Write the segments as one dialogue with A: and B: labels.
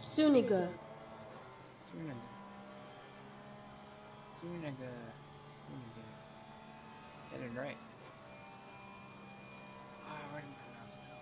A: Suniga.
B: Sunaga. Sunaga. Sunaga. Get it right. Ah, where did my mouse go?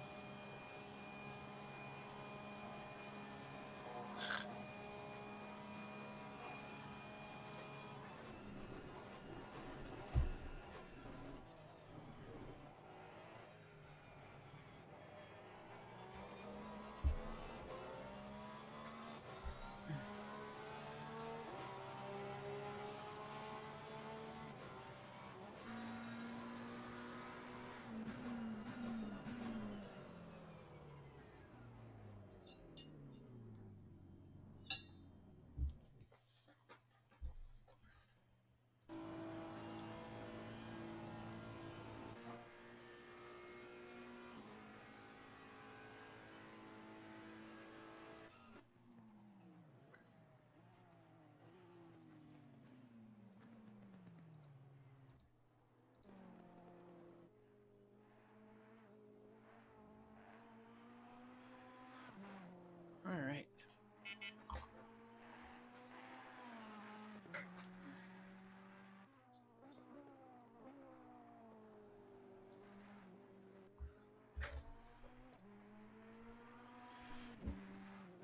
B: All right.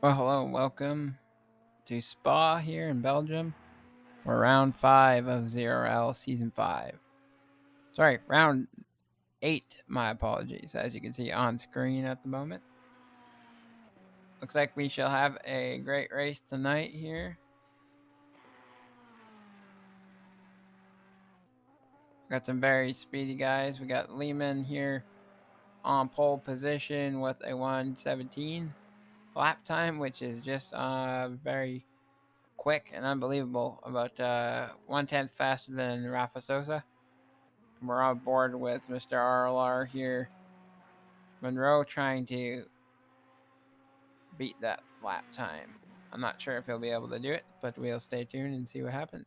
B: Well, hello and welcome to Spa here in Belgium for round 5 of 0L Season 5. Sorry, round 8, my apologies, as you can see on screen at the moment. Looks like we shall have a great race tonight here. Got some very speedy guys. We got Lehman here on pole position with a 1:17 lap time, which is just very quick and unbelievable. About 1/10 faster than Rafa Sosa. And we're on board with Mr. RLR here. Monroe trying to beat that lap time. I'm not sure if he'll be able to do it, but we'll stay tuned and see what happens.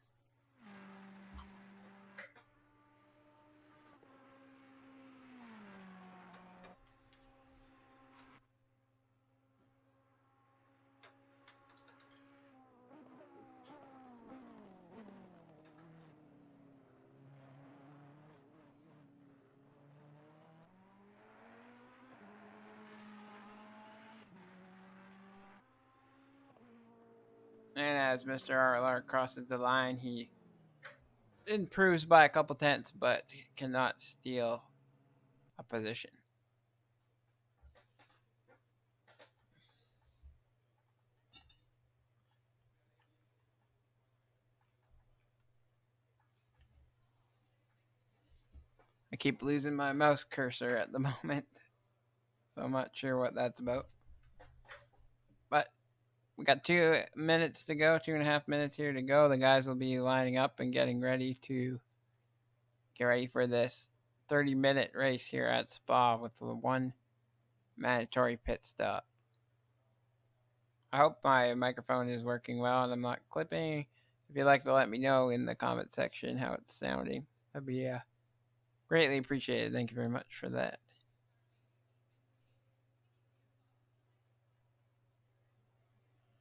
B: And as Mr. RLR crosses the line, he improves by a couple tenths, but cannot steal a position. I keep losing my mouse cursor at the moment, so I'm not sure what that's about. But we got 2 minutes to go, 2.5 minutes here to go. The guys will be lining up and getting ready to get ready for this 30-minute race here at Spa with the 1 mandatory pit stop. I hope my microphone is working well and I'm not clipping. If you'd like to let me know in the comment section how it's sounding, that'd be greatly appreciated. Thank you very much for that.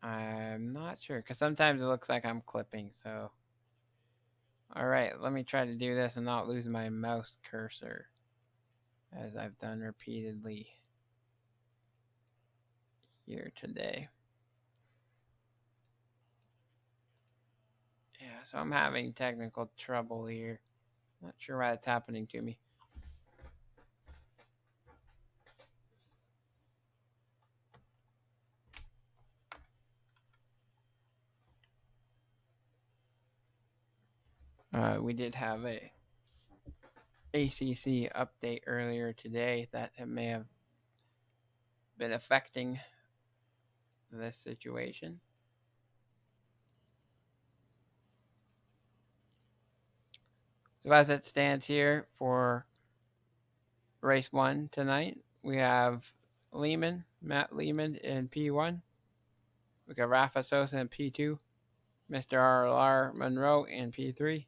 B: I'm not sure because sometimes it looks like I'm clipping. So, all right, let me try to do this and not lose my mouse cursor, as I've done repeatedly here today. Yeah, so I'm having technical trouble here. Not sure why it's happening to me. We did have a ACC update earlier today that it may have been affecting this situation. So as it stands here for race 1 tonight, we have Matt Lehman in P1. We got Rafa Sosa in P2. Mr. RLR Monroe in P3.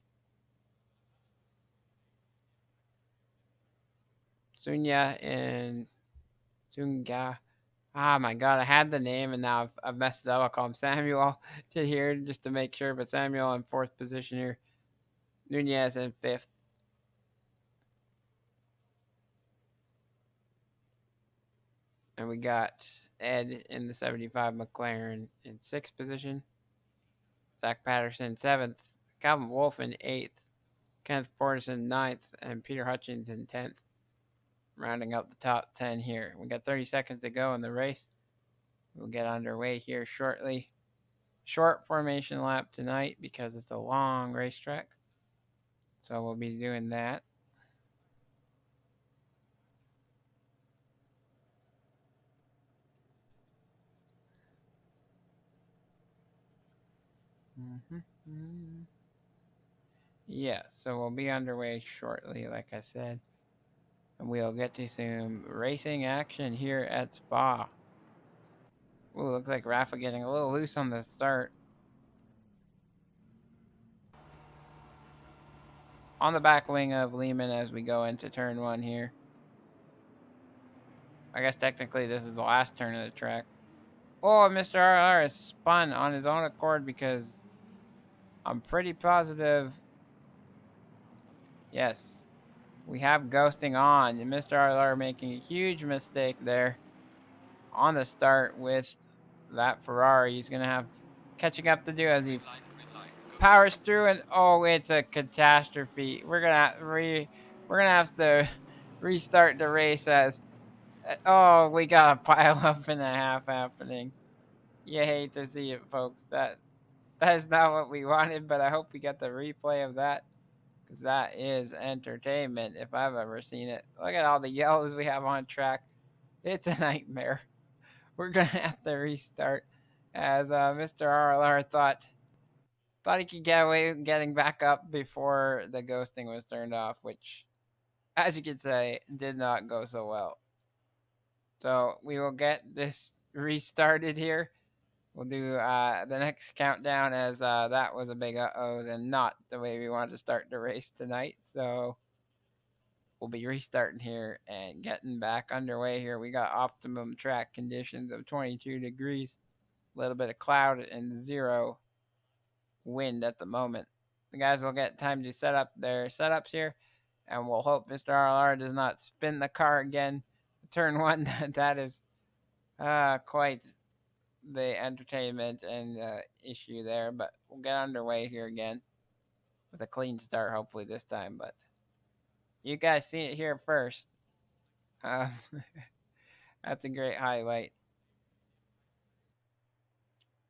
B: Sunga Ah, my God, I had the name and now I've messed it up. I'll call him Samuel to here just to make sure. But Samuel in fourth position here. Nunez in fifth. And we got Ed in the 75 McLaren in sixth position. Zach Patterson seventh. Calvin Wolf in eighth. Kenneth Porterson ninth. And Peter Hutchins in 10th. Rounding up the top 10 here. We got 30 seconds to go in the race. We'll get underway here shortly. Short formation lap tonight because it's a long racetrack. So we'll be doing that. Yeah, so we'll be underway shortly, like I said. And we'll get to some racing action here at Spa. Ooh, looks like Rafa getting a little loose on the start. On the back wing of Lehman as we go into turn one here. I guess technically this is the last turn of the track. Oh, Mr. RR is spun on his own accord because I'm pretty positive. Yes, we have ghosting on. And Mr. RR making a huge mistake there on the start with that Ferrari. He's going to have catching up to do as he powers through, and oh, it's a catastrophe. We're gonna have to restart the race as oh, we got a pile up and a half happening. You hate to see it, folks. That is not what we wanted, but I hope we get the replay of that because that is entertainment if I've ever seen it. Look at all the yellows we have on track. It's a nightmare. We're gonna have to restart as Mr. RLR thought he could get away with getting back up before the ghosting was turned off, which, as you could say, did not go so well. So we will get this restarted here. We'll do the next countdown as that was a big uh-oh and not the way we wanted to start the race tonight. So we'll be restarting here and getting back underway here. We got optimum track conditions of 22 degrees, a little bit of cloud, and 0 wind at the moment. The guys will get time to set up their setups here, and we'll hope Mr. RLR does not spin the car again. Turn one, that is quite the entertainment and issue there, but we'll get underway here again with a clean start, hopefully this time. But you guys see it here first. Uh, that's a great highlight.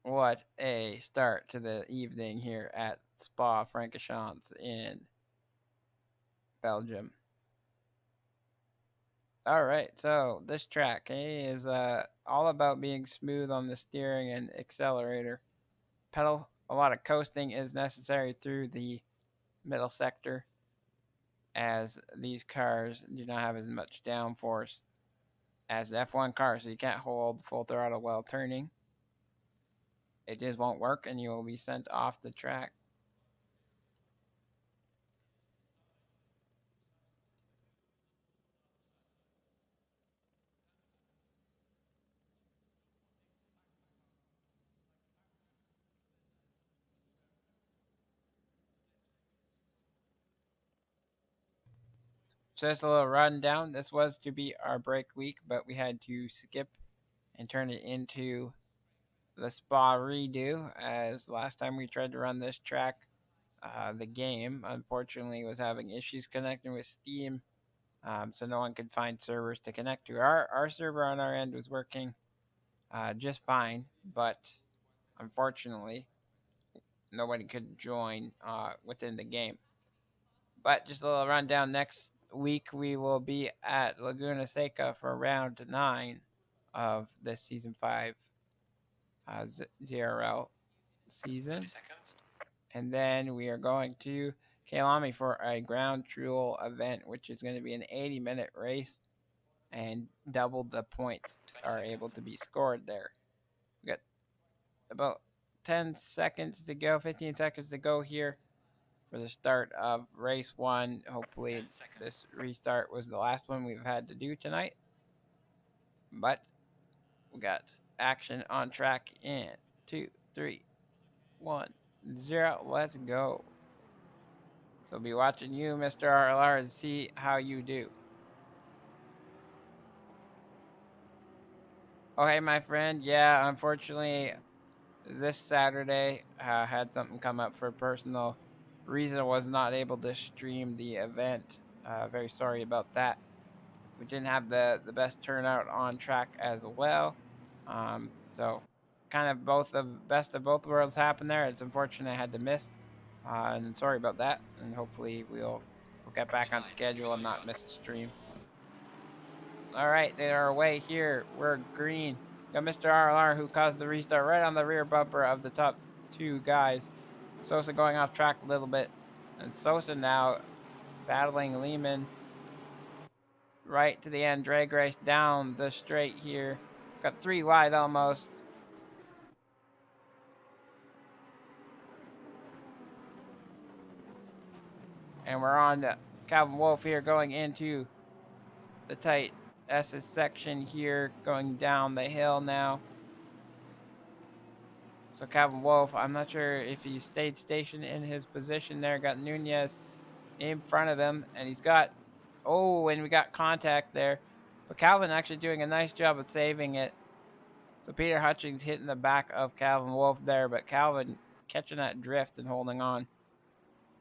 B: What a start to the evening here at Spa Francorchamps in Belgium. All right, so this track is all about being smooth on the steering and accelerator pedal. A lot of coasting is necessary through the middle sector as these cars do not have as much downforce as the F1 car, so you can't hold full throttle while turning. It just won't work and you will be sent off the track. So just a little rundown. This was to be our break week, but we had to skip and turn it into the Spa redo, as last time we tried to run this track, the game unfortunately was having issues connecting with Steam, so no one could find servers to connect to. Our server on our end was working just fine, but unfortunately nobody could join within the game. But just a little rundown. Next week we will be at Laguna Seca for round 9 of the season 5 ZRL season. And then we are going to Kailami for a ground jewel event, which is going to be an 80-minute race, and double the points are able to be scored there. We got about 10 seconds to go, 15 seconds to go here for the start of race 1. Hopefully this restart was the last one we've had to do tonight. But We got action on track in 2, 3, 1, 0. Let's go. So I'll be watching you, Mr. RLR, and see how you do. Oh, hey, my friend. Yeah, unfortunately, this Saturday had something come up for personal reason. I was not able to stream the event. Very sorry about that. We didn't have the best turnout on track as well. So kind of both the best of both worlds happened there. It's unfortunate I had to miss. And sorry about that. And hopefully we'll get back on schedule and not miss a stream. All right, they are away here. We're green. Got Mr. RLR who caused the restart right on the rear bumper of the top two guys. Sosa going off track a little bit. And Sosa now battling Lehman right to the end. Drag race down the straight here. Got 3 wide almost. And we're on to Calvin Wolf here going into the tight SS section here, going down the hill now. So Calvin Wolf, I'm not sure if he stayed stationed in his position there. Got Nunez in front of him, and he's got, and we got contact there. But Calvin actually doing a nice job of saving it. So Peter Hutchings hitting the back of Calvin Wolf there, but Calvin catching that drift and holding on.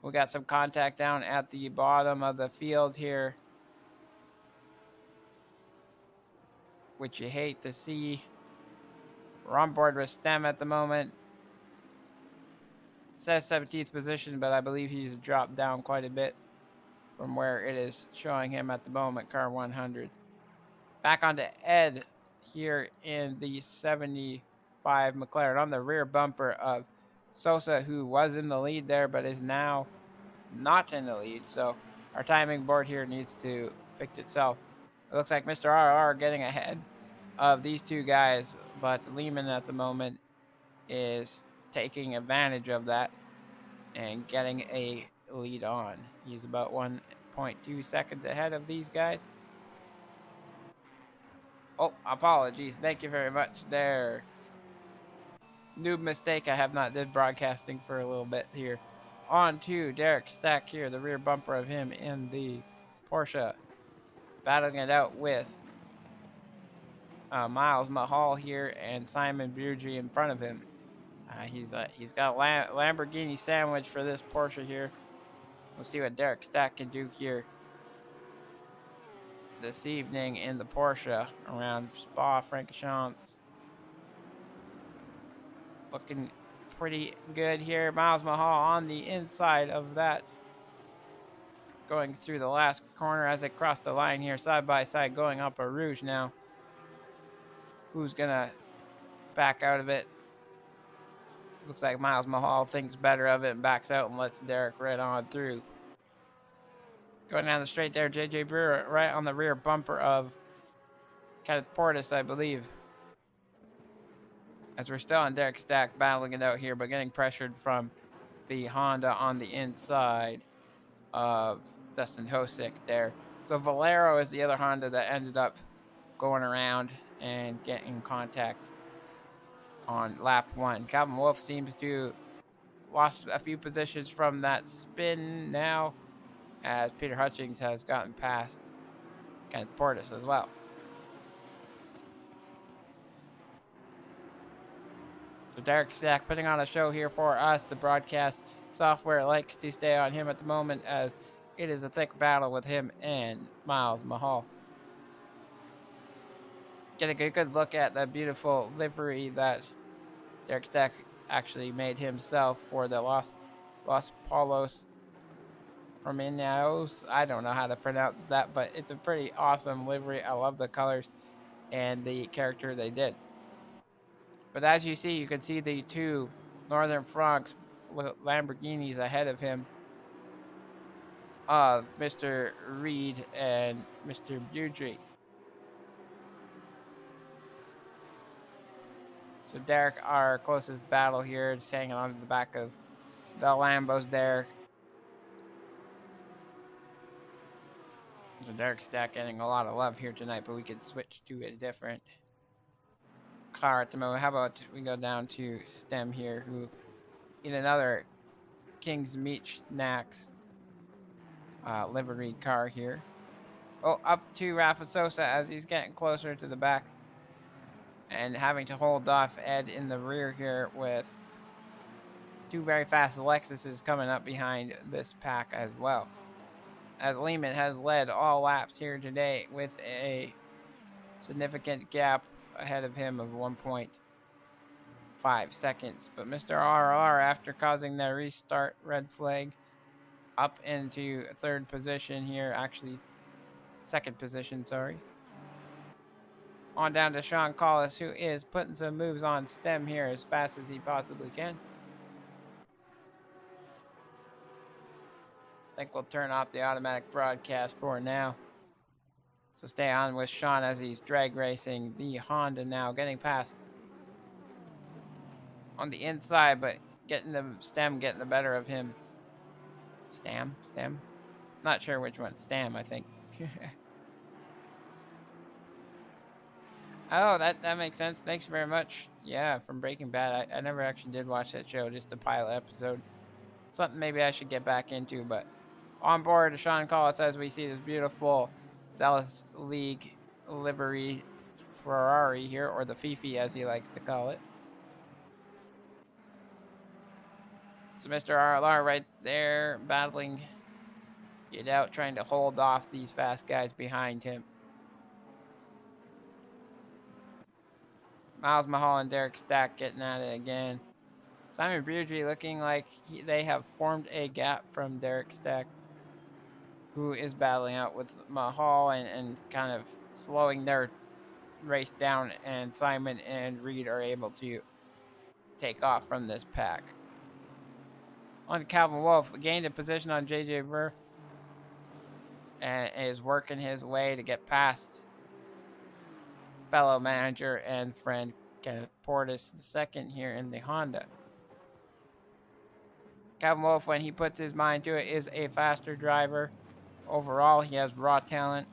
B: We got some contact down at the bottom of the field here, which you hate to see. We're on board with Stem at the moment. It says 17th position, but I believe he's dropped down quite a bit from where it is showing him at the moment, car 100. Back onto Ed here in the 75 McLaren on the rear bumper of Sosa, who was in the lead there, but is now not in the lead. So our timing board here needs to fix itself. It looks like Mr. RR getting ahead of these two guys, but Lehman at the moment is taking advantage of that and getting a lead on. He's about 1.2 seconds ahead of these guys. Oh, apologies. Thank you very much there. Noob mistake. I have not did broadcasting for a little bit here. On to Derek Stack here, the rear bumper of him in the Porsche. Battling it out with Miles Mahal here and Simon Burgi in front of him. He's got a Lamborghini sandwich for this Porsche here. We'll see what Derek Stack can do here this evening in the Porsche around Spa-Francorchamps. Looking pretty good here. Miles Mahal on the inside of that. Going through the last corner as they cross the line here, side by side, going up a Rouge now. Who's gonna back out of it? Looks like Miles Mahal thinks better of it and backs out and lets Derek right on through. Going down the straight there, JJ Brewer right on the rear bumper of Kenneth Portis, I believe. As we're still on Derek Stack battling it out here, but getting pressured from the Honda on the inside of Dustin Hosick there. So Valero is the other Honda that ended up going around and getting contact on lap 1. Calvin Wolf seems to lost a few positions from that spin now, as Peter Hutchings has gotten past Kenneth Portis as well. So Derek Stack putting on a show here for us. The broadcast software likes to stay on him at the moment, as it is a thick battle with him and Miles Mahal. Getting a good look at the beautiful livery that Derek Stack actually made himself for the Los Palos Romanos. I don't know how to pronounce that, but it's a pretty awesome livery. I love the colors and the character they did. But as you see, you can see the two Northern Franks Lamborghinis ahead of him of Mr. Reed and Mr. Budry. So Derek, our closest battle here, just hanging on to the back of the Lambos there. So Derek Stack getting a lot of love here tonight, but we could switch to a different car at the moment. How about we go down to Stem here, who in another King's Meat Snacks livery car here. Oh, up to Rafa Sosa as he's getting closer to the back and having to hold off Ed in the rear here with two very fast Lexuses coming up behind this pack as well. As Lehman has led all laps here today with a significant gap ahead of him of 1.5 seconds. But Mr. RR, after causing the restart red flag, up into third position here, actually second position, sorry. On down to Sean Collis, who is putting some moves on Stem here as fast as he possibly can. I think we'll turn off the automatic broadcast for now. So stay on with Sean as he's drag racing the Honda now, getting past on the inside, but getting the Stem getting the better of him. Stem? Not sure which one. Stem, I think. Oh, that makes sense. Thanks very much. Yeah, from Breaking Bad. I never actually did watch that show, just the pilot episode. Something maybe I should get back into, but on board Sean Collis as we see this beautiful Zealous League livery Ferrari here, or the Fifi as he likes to call it. So Mr. RLR right there battling it out, trying to hold off these fast guys behind him. Miles Mahal and Derek Stack getting at it again. Simon Beardry looking like they have formed a gap from Derek Stack, who is battling out with Mahal and kind of slowing their race down, and Simon and Reed are able to take off from this pack. On to Calvin Wolf, gained a position on JJ Burr and is working his way to get past fellow manager and friend Kenneth Portis II here in the Honda. Calvin Wolf, when he puts his mind to it, is a faster driver. Overall, he has raw talent.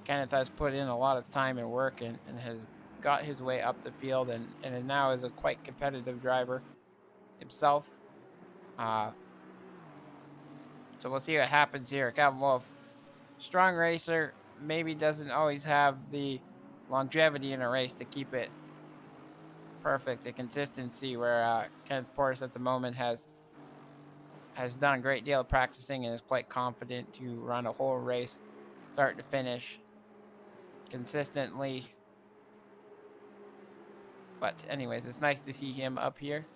B: Kenneth has put in a lot of time and work and has got his way up the field and now is a quite competitive driver himself. So we'll see what happens here. Calvin Wolf, strong racer, maybe doesn't always have the longevity in a race to keep it perfect, the consistency, where Kenneth Portis at the moment has done a great deal of practicing and is quite confident to run a whole race, start to finish, consistently. But anyways, it's nice to see him up here.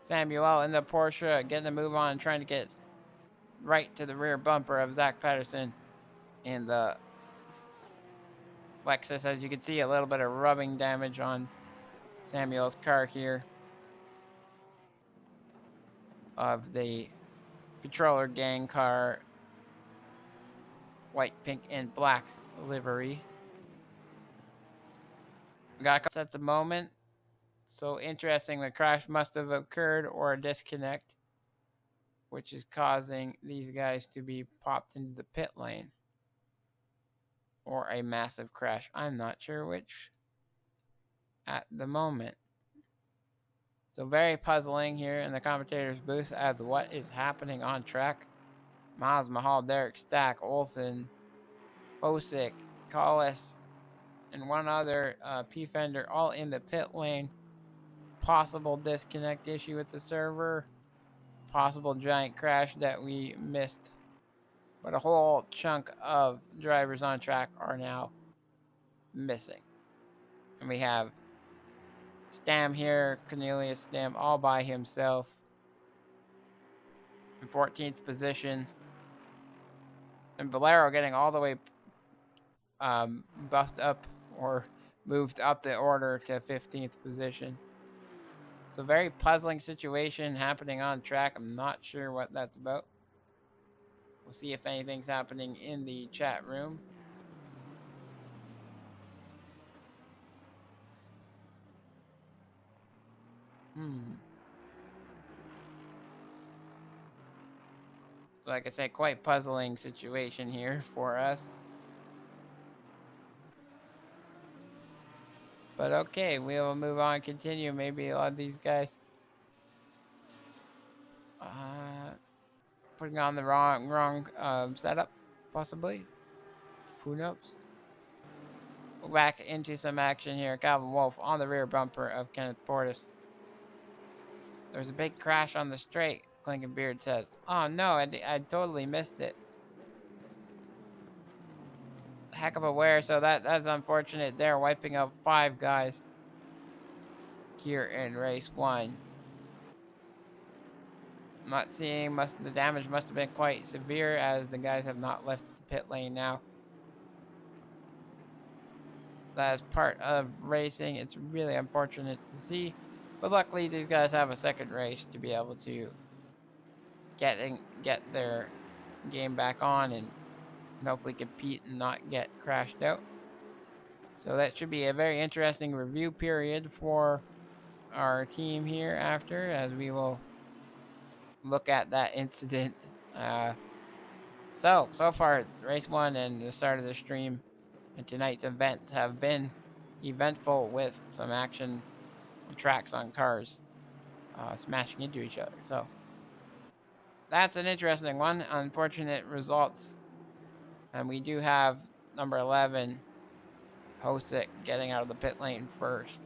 B: Samuel in the Porsche getting a move on, trying to get right to the rear bumper of Zach Patterson in the Lexus. As you can see, a little bit of rubbing damage on Samuel's car here of the Controller Gang car, white, pink, and black livery. We got at the moment. So interesting, the crash must have occurred or a disconnect, which is causing these guys to be popped into the pit lane. Or a massive crash. I'm not sure which at the moment. So very puzzling here in the commentator's booth as what is happening on track. Miles Mahal, Derek Stack, Olsen, Bosick, Collis, and one other P-Fender all in the pit lane. Possible disconnect issue with the server. Possible giant crash that we missed. But a whole chunk of drivers on track are now missing. And we have Stam here, Cornelius Stam, all by himself. In 14th position. And Valero getting all the way buffed up or moved up the order to 15th position. So very puzzling situation happening on track. I'm not sure what that's about. We'll see if anything's happening in the chat room. So like I said, quite puzzling situation here for us. But okay, we'll move on, continue. Maybe a lot of these guys putting on the wrong setup, possibly. Who knows? Back into some action here. Calvin Wolf on the rear bumper of Kenneth Portis. There's a big crash on the straight, Clinton Beard says. Oh no, I totally missed it. Heck of a wear, so that's unfortunate. They're wiping out 5 guys here in race 1. Not seeing the damage must have been quite severe, as the guys have not left the pit lane now. That is part of racing. It's really unfortunate to see, but luckily these guys have a second race to be able to get their game back on and hopefully compete and not get crashed out. So that should be a very interesting review period for our team here after, as we will look at that incident. So far, race 1 and the start of the stream and tonight's events have been eventful with some action on tracks, on cars, smashing into each other. So that's an interesting one. Unfortunate results. And we do have number 11, Hosick, getting out of the pit lane first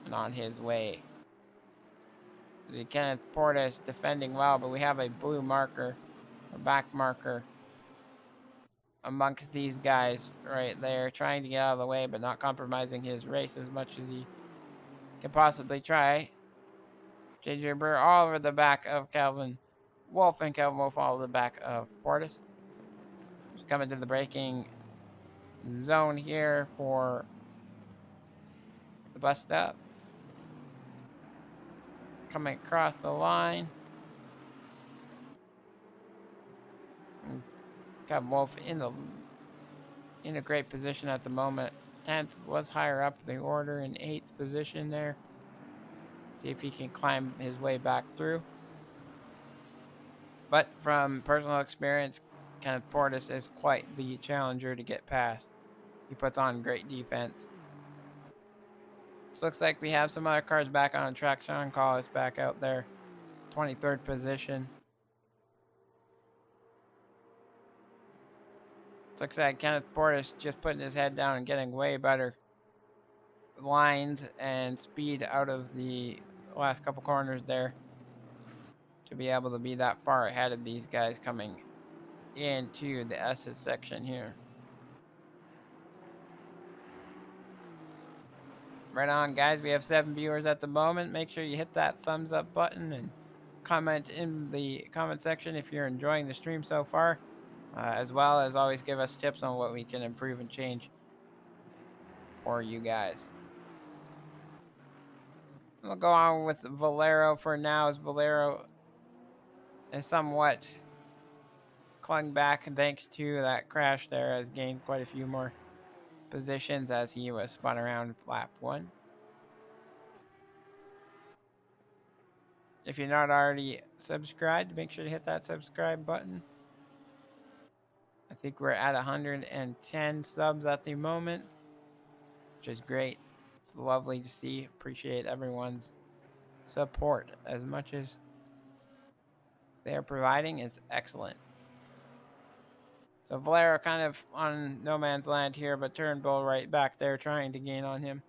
B: and on his way. Kenneth Portis defending well, but we have a blue marker, a back marker, amongst these guys right there, trying to get out of the way, but not compromising his race as much as he can possibly try. JJ Burr all over the back of Calvin Wolf, and Calvin Wolf all over the back of Portis. Just coming to the braking zone here for the bus stop. Coming across the line. And Calvin Wolf in a great position at the moment. 10th, was higher up the order in 8th position there. See if he can climb his way back through. But from personal experience, Kenneth Portis is quite the challenger to get past. He puts on great defense. So looks like we have some other cars back on the track. Sean Collis back out there, 23rd position. Looks like Kenneth Portis just putting his head down and getting way better lines and speed out of the last couple corners there to be able to be that far ahead of these guys coming into the S's section here. Right on, guys. We have 7 viewers at the moment. Make sure you hit that thumbs up button and comment in the comment section if you're enjoying the stream so far, as well as always give us tips on what we can improve and change for you guys. We'll go on with Valero for now, as Valero is somewhat clung back thanks to that crash there, has gained quite a few more positions as he was spun around lap 1. If you're not already subscribed, make sure to hit that subscribe button. I think we're at 110 subs at the moment, which is great. It's lovely to see. Appreciate everyone's support as much as they're providing is excellent. So Valero kind of on no man's land here, but Turnbull right back there trying to gain on him.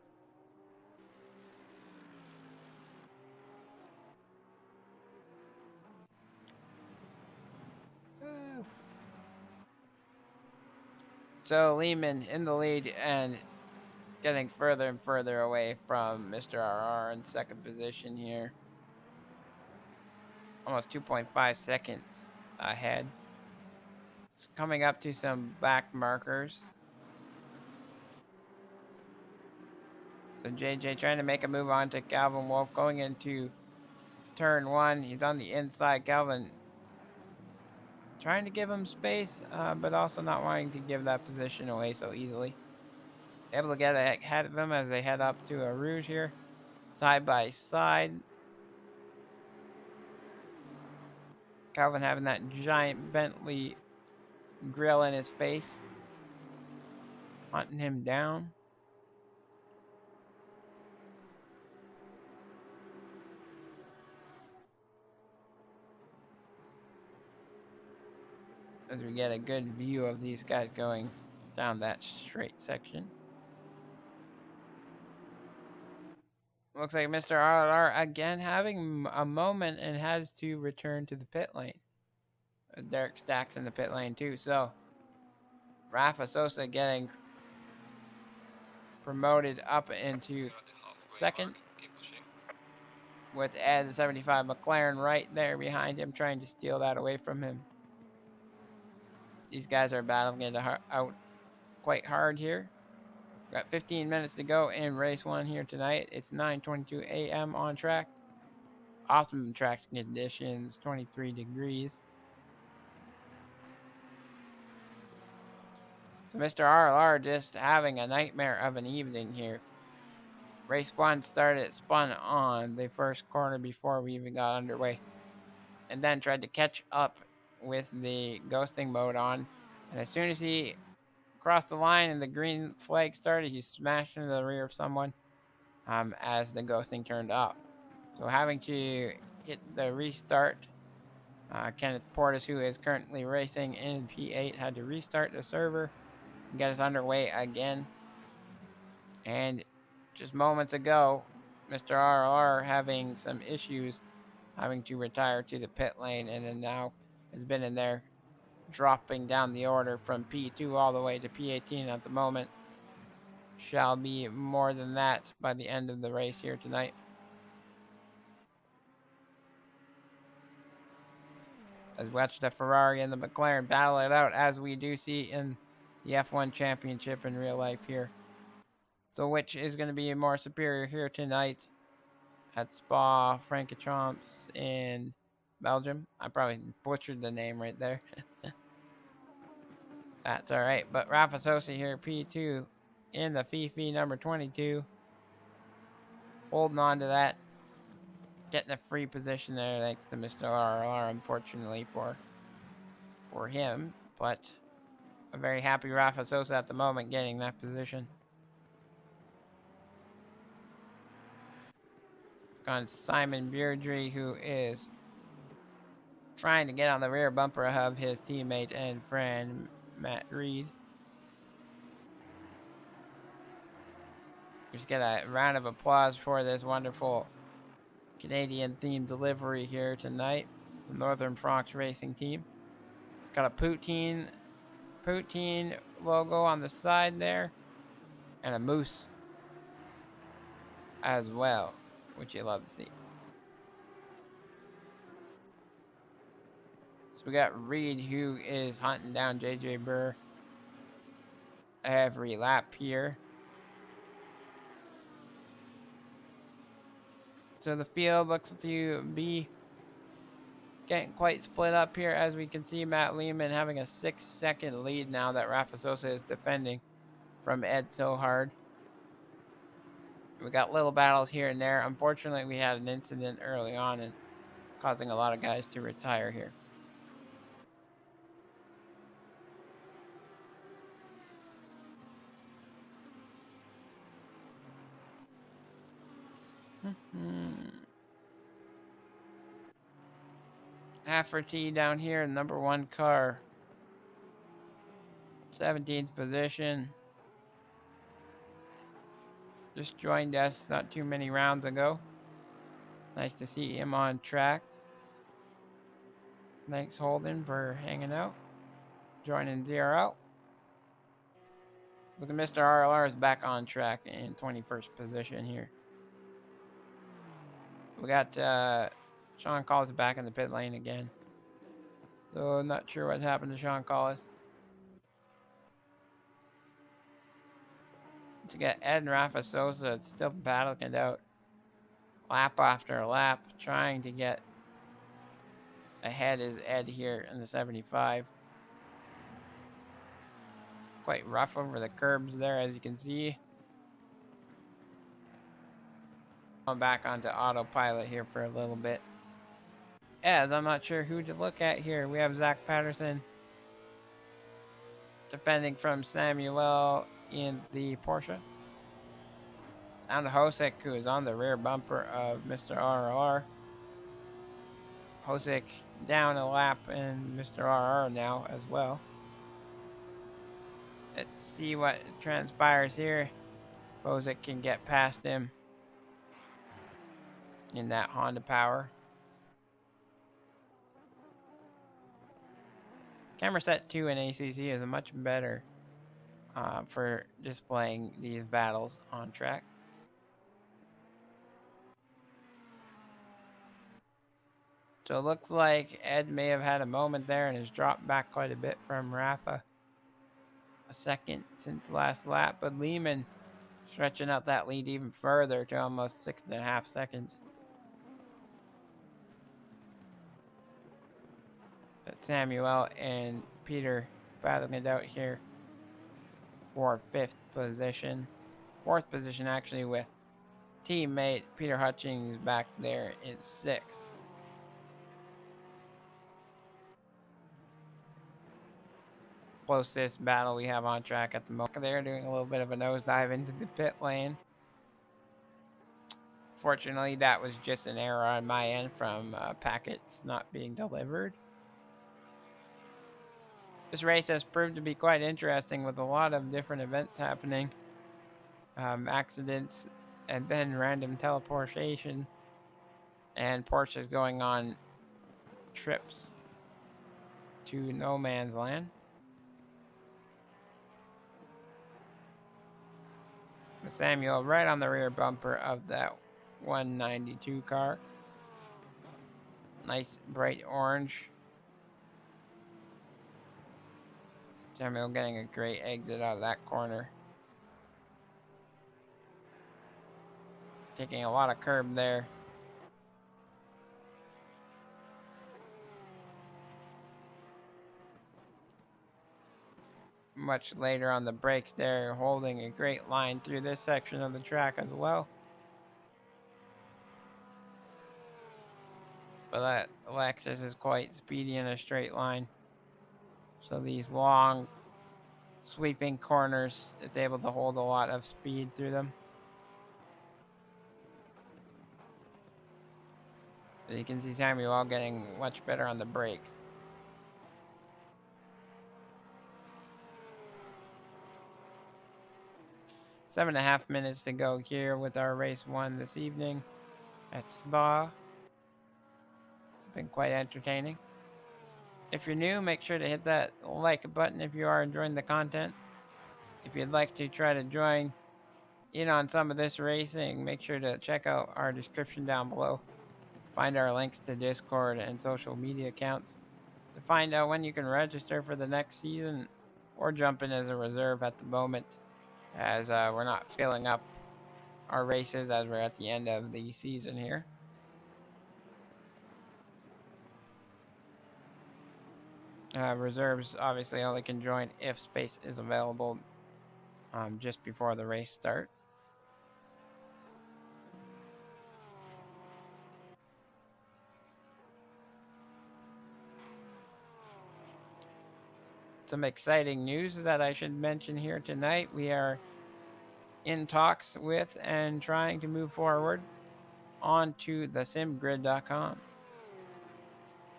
B: So Lehman in the lead and getting further and further away from Mr. RR in second position here. Almost 2.5 seconds ahead. It's coming up to some back markers. So JJ trying to make a move on to Calvin Wolf going into turn 1. He's on the inside. Calvin trying to give him space, but also not wanting to give that position away so easily. Able to get ahead of him as they head up to a Rouge here, side by side. Calvin having that giant Bentley grill in his face, hunting him down. as we get a good view of these guys going down that straight section. Looks like Mr. RR again having a moment and has to return to the pit lane. Derek Stack's in the pit lane too, so Rafa Sosa getting promoted up into second with Ed 75 McLaren right there behind him, trying to steal that away from him. These guys are battling it out quite hard here. Got 15 minutes to go in race one here tonight. It's 9:22 a.m. on track. Awesome track conditions, 23 degrees. So Mr. RLR just having a nightmare of an evening here. Race one started, spun on the first corner before we even got underway. And then tried to catch up with the ghosting mode on. And as soon as he crossed the line and the green flag started, he smashed into the rear of someone as the ghosting turned up. So having to hit the restart. Kenneth Portis, who is currently racing in P8, had to restart the server and get us underway again. And just moments ago, Mr. RR having some issues, having to retire to the pit lane, and then now has been in there dropping down the order from P2 all the way to P18 at the moment. Shall be more than that by the end of the race here tonight. As we watch the Ferrari and the McLaren battle it out, as we do see in the F1 Championship in real life here. So which is going to be more superior here tonight at Spa-Francorchamps in Belgium? I probably butchered the name right there. That's all right. But Rafa Sosa here, P2 in the Fifi number 22. Holding on to that. Getting a free position there thanks to Mr. RR, unfortunately for him. But a very happy Rafa Sosa at the moment getting that position. On Simon Beardry, who is trying to get on the rear bumper of his teammate and friend Matt Reed. Just get a round of applause for this wonderful Canadian themed delivery here tonight. The Northern Franks racing team. Got a poutine logo on the side there. And a moose as well, which you love to see. So we got Reed, who is hunting down JJ Burr every lap here. So the field looks to be getting quite split up here, as we can see Matt Lehman having a 6-second lead now that Rafa Sosa is defending from Ed so hard. We got little battles here and there. Unfortunately, we had an incident early on and causing a lot of guys to retire here. Hafferty down here, number one car. 17th position. Just joined us not too many rounds ago. Nice to see him on track. Thanks, Holden, for hanging out. Joining DRL. Look at Mr. RLR is back on track in 21st position here. We got Sean Collis back in the pit lane again. So I'm not sure what happened to Sean Collis. To get Ed and Rafa Sosa, it's still battling it out. Lap after lap, trying to get ahead is Ed here in the 75. Quite rough over the curbs there, as you can see. I'm back onto autopilot here for a little bit, as I'm not sure who to look at here. We have Zach Patterson defending from Samuel in the Porsche. And Hosek, who is on the rear bumper of Mr. RLR. Hosick down a lap and Mr. RR now as well. Let's see what transpires here. Hosick can get past him in that Honda power. Camera set 2 in ACC is much better for displaying these battles on track. So it looks like Ed may have had a moment there and has dropped back quite a bit from Rafa. A second since last lap, but Lehman stretching out that lead even further to almost 6.5 seconds. But Samuel and Peter battling it out here for 5th position. 4th position actually, with teammate Peter Hutchings back there in 6th. Closest battle we have on track at the moment. They're doing a little bit of a nosedive into the pit lane. Fortunately, that was just an error on my end from packets not being delivered. This race has proved to be quite interesting with a lot of different events happening. Accidents and then random teleportation. And Porsche's going on trips to no man's land. Samuel right on the rear bumper of that 192 car. Nice bright orange. Samuel getting a great exit out of that corner. Taking a lot of curb there. Much later on the brakes there, holding a great line through this section of the track as well. But that Lexus is quite speedy in a straight line. So these long sweeping corners, it's able to hold a lot of speed through them. But you can see Samuel getting much better on the brake. Seven and a half minutes to go here with our race 1 this evening at Spa. It's been quite entertaining. If you're new, make sure to hit that like button if you are enjoying the content. If you'd like to try to join in on some of this racing, make sure to check out our description down below. Find our links to Discord and social media accounts to find out when you can register for the next season or jump in as a reserve at the moment, as we're not filling up our races as we're at the end of the season here. Reserves obviously only can join if space is available just before the race start. Some exciting news that I should mention here tonight. We are in talks with and trying to move forward onto the simgrid.com.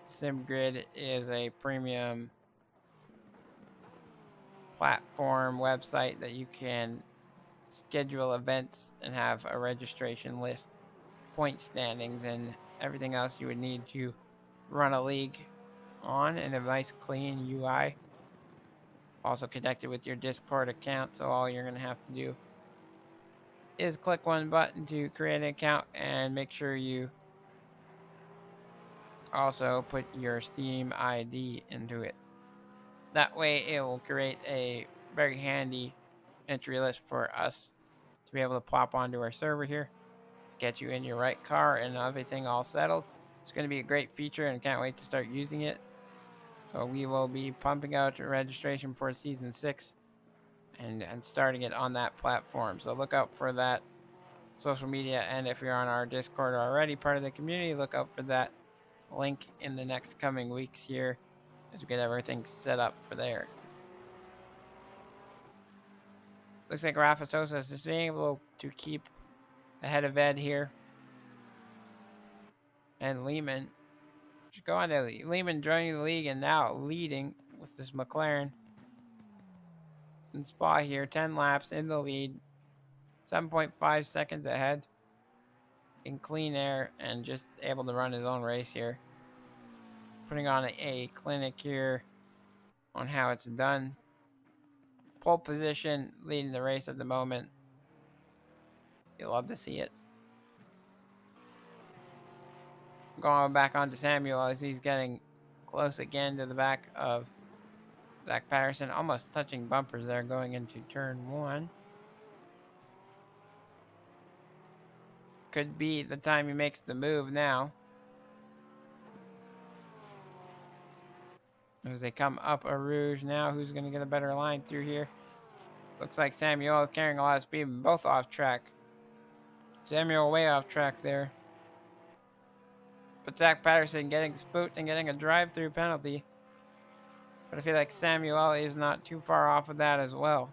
B: SimGrid is a premium platform website that you can schedule events and have a registration list, point standings, and everything else you would need to run a league on, in a nice clean UI. Also connected with your Discord account, so all you're going to have to do is click one button to create an account and make sure you also put your Steam ID into it. That way it will create a very handy entry list for us to be able to plop onto our server here, get you in your right car and everything all settled. It's going to be a great feature and can't wait to start using it. So we will be pumping out registration for season 6 and starting it on that platform. So look out for that social media, and if you're on our Discord already, part of the community, look out for that link in the next coming weeks here as we get everything set up for there. Looks like Rafa Sosa is just being able to keep ahead of Ed here. And Lehman go on to Lehman joining the league and now leading with this McLaren. In Spa here, 10 laps in the lead, 7.5 seconds ahead in clean air, and just able to run his own race here. Putting on a clinic here on how it's done. Pole position, leading the race at the moment. You'll love to see it. Going back on to Samuel as he's getting close again to the back of Zach Patterson. Almost touching bumpers there going into turn 1. Could be the time he makes the move now. As they come up a Rouge now, who's going to get a better line through here? Looks like Samuel is carrying a lot of speed, both off track. Samuel way off track there. But Zach Patterson getting spooked and getting a drive-through penalty. But I feel like Samuel is not too far off of that as well.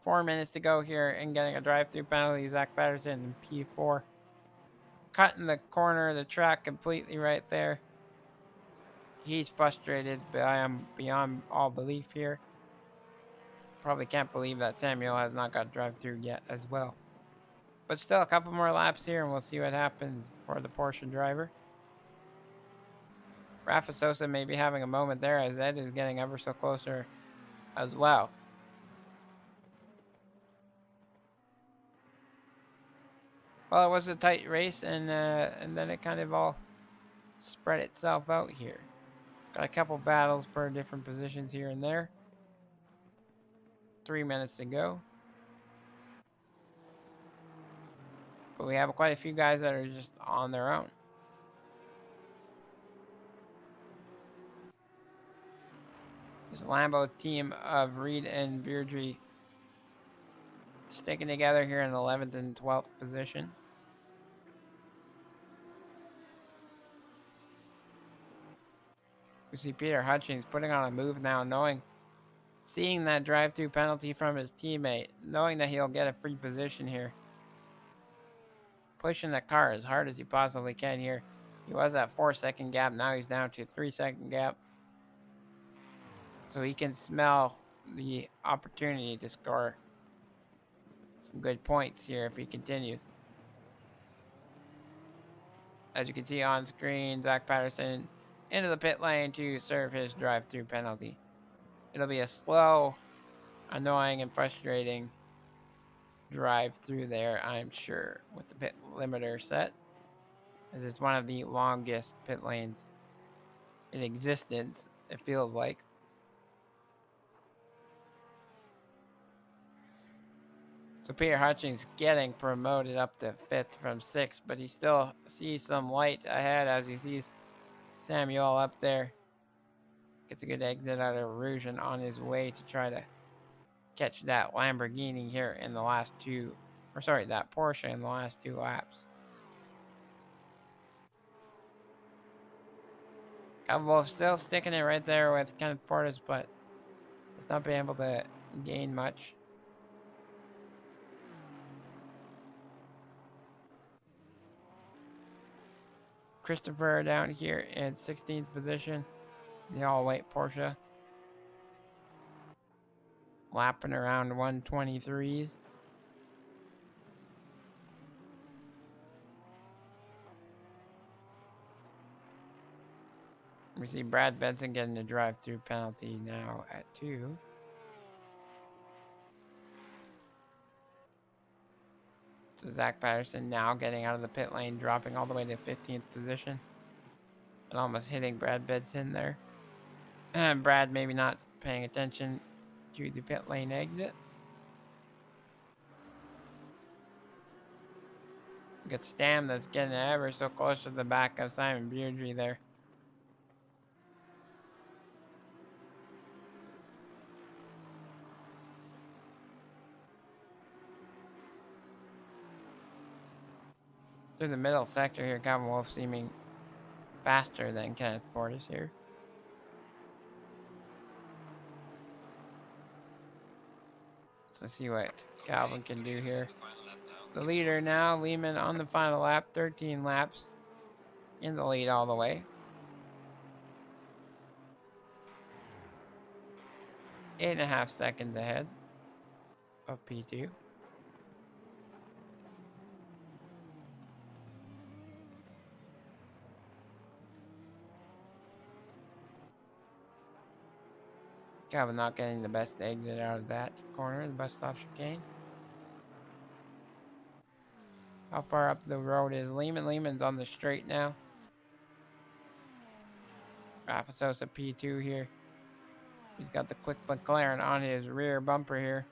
B: 4 minutes to go here and getting a drive-through penalty. Zach Patterson in P4. Cutting the corner of the track completely right there. He's frustrated, but I am beyond all belief here. Probably can't believe that Samuel has not got drive-through yet as well. But still a couple more laps here and we'll see what happens for the Porsche driver. Rafa Sosa may be having a moment there as Ed is getting ever so closer as well. Well, it was a tight race and then it kind of all spread itself out here. It's got a couple battles for different positions here and there. 3 minutes to go. But we have quite a few guys that are just on their own. This Lambo team of Reed and Beardry sticking together here in 11th and 12th position. We see Peter Hutchings putting on a move now, seeing that drive-through penalty from his teammate, knowing that he'll get a free position here. Pushing the car as hard as he possibly can here. He was at 4-second gap, now he's down to 3-second gap. So he can smell the opportunity to score some good points here if he continues. As you can see on screen, Zach Patterson into the pit lane to serve his drive-through penalty. It'll be a slow, annoying, and frustrating drive through there, I'm sure, with the pit limiter set, as it's one of the longest pit lanes in existence, it feels like. So Peter Hutchings getting promoted up to 5th from 6th, but he still sees some light ahead as he sees Samuel up there. Gets a good exit out of Rouge and on his way to try to catch that Lamborghini here in the last two, or sorry, that Porsche in the last 2 laps. Wolf still sticking it right there with Kenneth Portis, but he's not been able to gain much. Christopher down here in 16th position, the all-white Porsche. Lapping around 123s. We see Brad Benson getting a drive-through penalty now at 2. So Zach Patterson now getting out of the pit lane, dropping all the way to 15th position. And almost hitting Brad Benson there. And Brad maybe not paying attention to the pit lane exit. We got Stam that's getting ever so close to the back of Simon Beardry there. Through the middle sector here, Calvin Wolf seeming faster than Kenneth Portis here. Let's see what Calvin can do here. The leader now, Lehman on the final lap, 13 laps in the lead all the way. 8.5 seconds ahead of P2. Calvin not getting the best exit out of that corner, the bus stop chicane. How far up the road is Lehman? Lehman's on the straight now. Rafa Sosa P2 here. He's got the quick McLaren on his rear bumper here.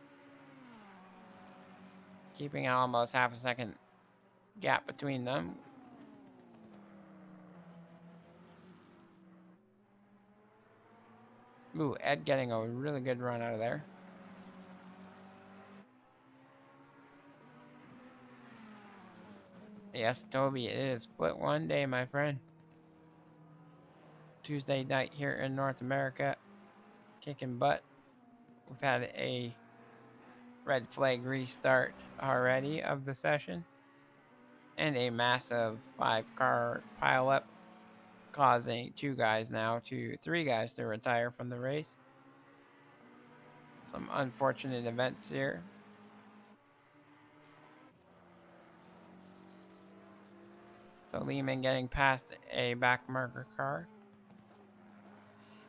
B: Keeping almost half a second gap between them. Ooh, Ed getting a really good run out of there. Yes, Toby, it is split one day, my friend. Tuesday night here in North America. Kicking butt. We've had a red flag restart already of the session. And a massive 5-car pileup, causing three guys to retire from the race. Some unfortunate events here. So Lehman getting past a back marker car.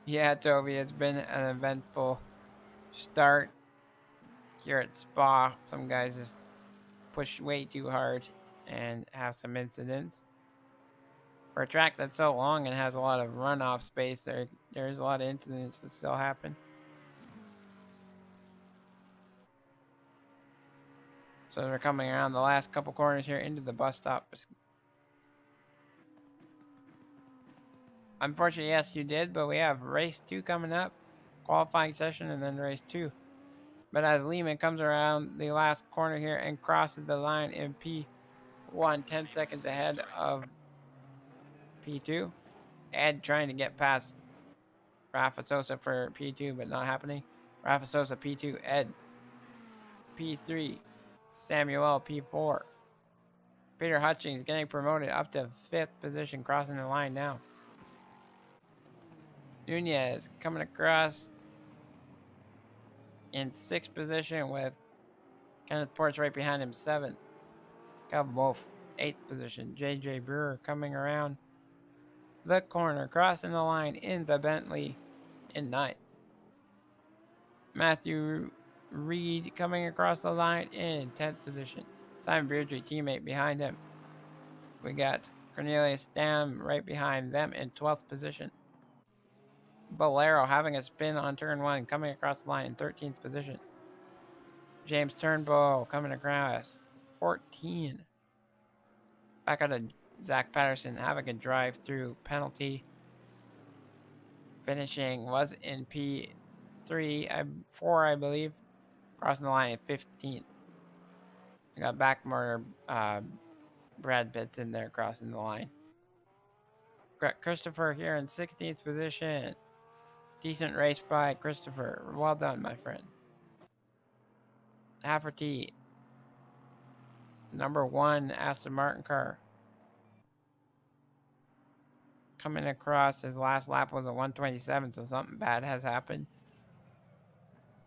B: Yeah, Toby, it's been an eventful start here at Spa. Some guys just push way too hard and have some incidents. For a track that's so long and has a lot of runoff space, there's a lot of incidents that still happen. So they're coming around the last couple corners here into the bus stop. Unfortunately, yes, you did, but we have race 2 coming up, qualifying session, and then race 2. But as Lehman comes around the last corner here and crosses the line in P1, 10 seconds ahead of P2. Ed trying to get past Rafa Sosa for P2, but not happening. Rafa Sosa P2, Ed P3, Samuel P4. Peter Hutchings getting promoted up to 5th position, crossing the line now. Nunez coming across in 6th position with Kenneth Ports right behind him, 7th. Calvin Wolf, 8th position. JJ Brewer coming around the corner, crossing the line in the Bentley in 9th. Matthew Reed coming across the line in 10th position. Simon Beardsley, teammate behind him. We got Cornelius Stam right behind them in 12th position. Bolero having a spin on turn 1, coming across the line in 13th position. James Turnbull coming across 14. Back out of Zach Patterson having a drive-through penalty. Finishing was in P4, I believe. Crossing the line at 15th. We got Backmotor Brad Pitts in there crossing the line. Christopher here in 16th position. Decent race by Christopher. Well done, my friend. Hafferty, number 1 Aston Martin car. Coming across, his last lap was a 127, so something bad has happened.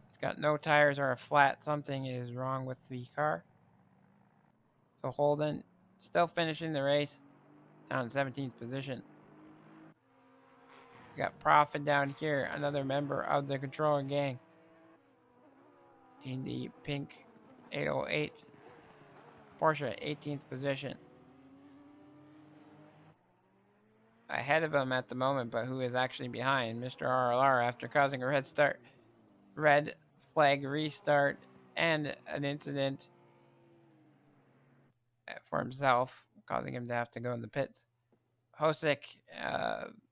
B: It's got no tires or a flat. Something is wrong with the car. So Holden still finishing the race down in 17th position. We got Profit down here, another member of the controller gang, in the pink 808 Porsche, 18th position. Ahead of him at the moment, but who is actually behind, Mr. RLR, after causing a red flag restart and an incident for himself, causing him to have to go in the pits. Hosick,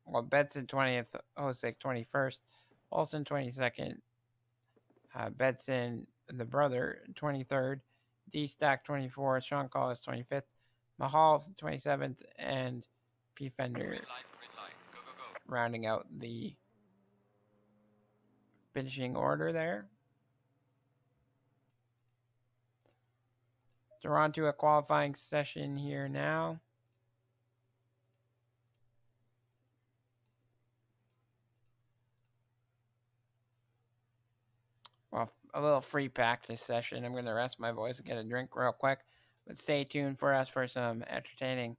B: Bedson 20th, Hosick 21st, Olsen 22nd, Bedson, the brother, 23rd, D-Stack 24th, Sean Collis 25th, Mahal's 27th, and P. Fender green light. Go, go, go. Rounding out the finishing order there. So we're on to a qualifying session here now. Well, a little free practice session. I'm going to rest my voice and get a drink real quick. But stay tuned for us for some entertaining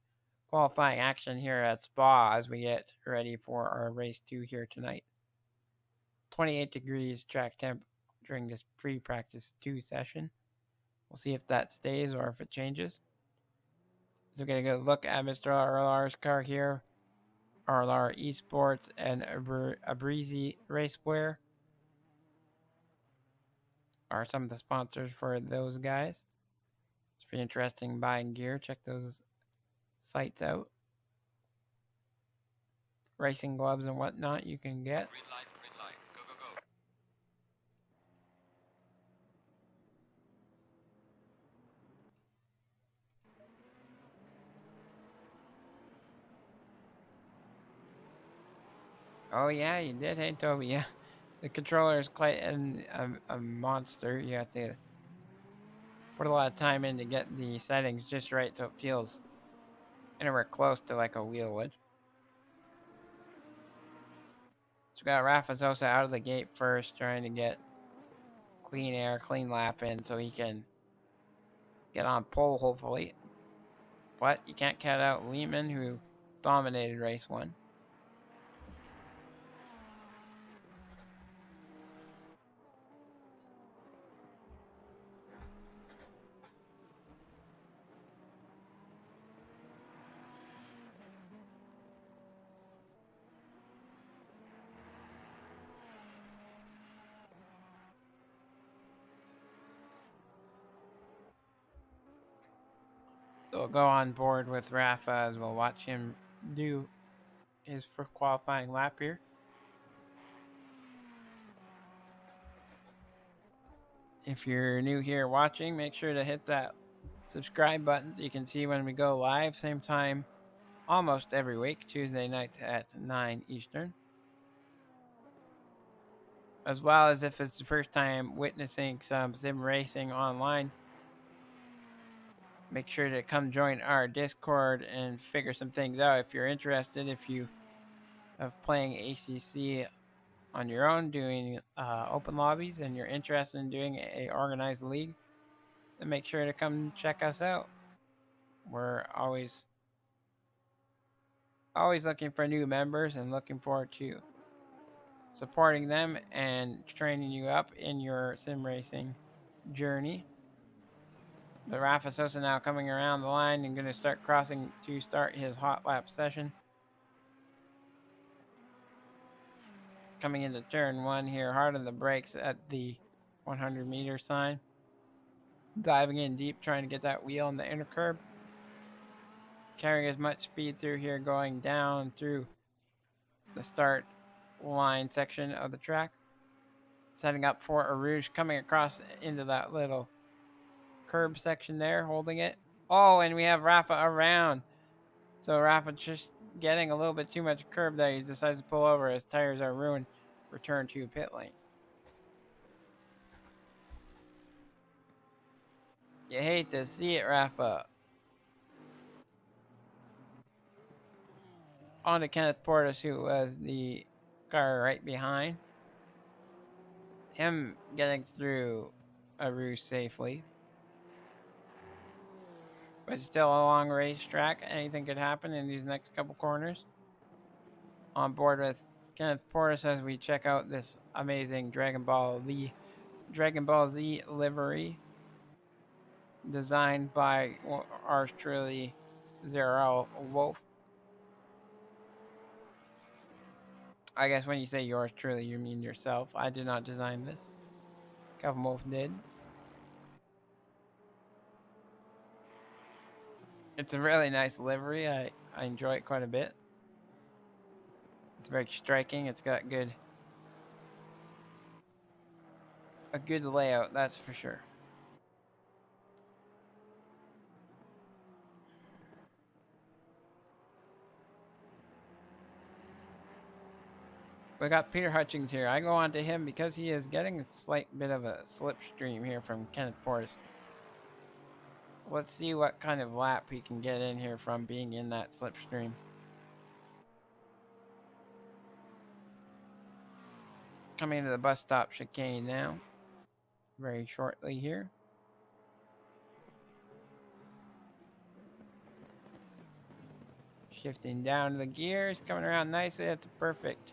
B: qualifying action here at Spa as we get ready for our race 2 here tonight. 28 degrees track temp during this free practice 2 session. We'll see if that stays or if it changes. So we're going to go look at Mr. RLR's car here. RLR Esports and Abrizi Racewear are some of the sponsors for those guys. If you're interested in buying gear, check those sites out. Racing gloves and whatnot you can get.
A: Green light, go, go, go.
B: Oh yeah, you did, hey Toby. Yeah, the controller is quite a monster. You have to put a lot of time in to get the settings just right so it feels anywhere close to like a wheel would. So we got Rafa Sosa out of the gate first, trying to get clean air, clean lap in so he can get on pole hopefully. But you can't count out Lehman, who dominated race 1. So we'll go on board with Rafa as we'll watch him do his first qualifying lap here. If you're new here watching, make sure to hit that subscribe button so you can see when we go live, same time almost every week, Tuesday nights at 9 Eastern. As well as if it's the first time witnessing some sim racing online, make sure to come join our Discord and figure some things out if you're interested. If you have playing ACC on your own, doing open lobbies, and you're interested in doing a organized league, then make sure to come check us out. We're always looking for new members and looking forward to supporting them and training you up in your sim racing journey. But Rafa Sosa now coming around the line and going to start crossing to start his hot lap session. Coming into turn 1 here, hard on the brakes at the 100-meter sign. Diving in deep, trying to get that wheel on the inner curb. Carrying as much speed through here, going down through the start line section of the track. Setting up for a Rouge, coming across into that little curb section there, holding it. Oh, and we have Rafa around. So Rafa just getting a little bit too much curb there. He decides to pull over. His tires are ruined. Return to pit lane. You hate to see it, Rafa. On to Kenneth Portis, who was the car right behind. Him getting through a Rouge safely. But still a long racetrack. Anything could happen in these next couple corners. On board with Kenneth Portis as we check out this amazing Dragon Ball Z livery designed by ours truly, Zero Wolf. I guess when you say yours truly, you mean yourself. I did not design this. Calvin Wolf did. It's a really nice livery. I enjoy it quite a bit. It's very striking. It's got a good layout, that's for sure. We got Peter Hutchings here. I go on to him because he is getting a slight bit of a slipstream here from Kenneth Portis. So let's see what kind of lap he can get in here from being in that slipstream. Coming into the bus stop chicane now. very shortly here. Shifting down the gears, coming around nicely. That's perfect.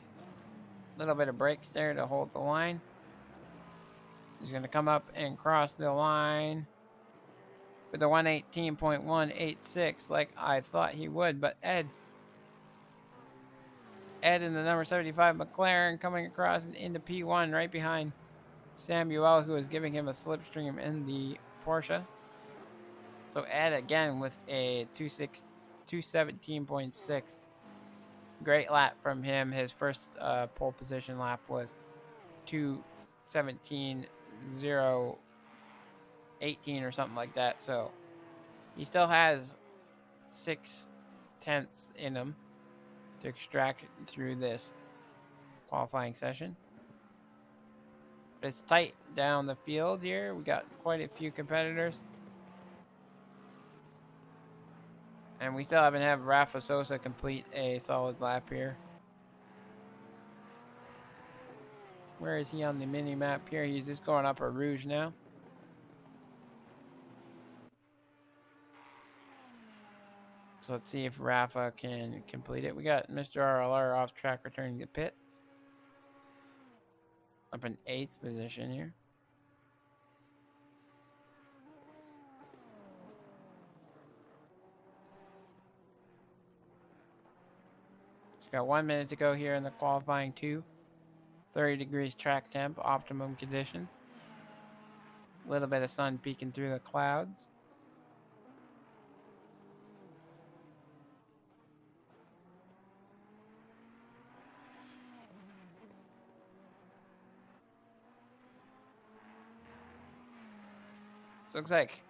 B: Little bit of brakes there to hold the line. He's going to come up and cross the line with a 118.186 like I thought he would. But Ed in the number 75 McLaren coming across into P1 right behind Samuel, who is giving him a slipstream in the Porsche. So Ed again with a 217.6. Great lap from him. His first pole position lap was 2:17.018 or something like that. So he still has 0.6 in him to extract through this qualifying session. But it's tight down the field here. We got quite a few competitors. And we still haven't had Rafa Sosa complete a solid lap here. Where is he on the mini map here? He's just going up a Rouge now. So let's see if Rafa can complete it. We got Mr. RLR off track returning to pits. Up in 8th position here. So got 1 minute to go here in the qualifying 2. 30 degrees track temp, optimum conditions. A little bit of sun peeking through the clouds. So looks like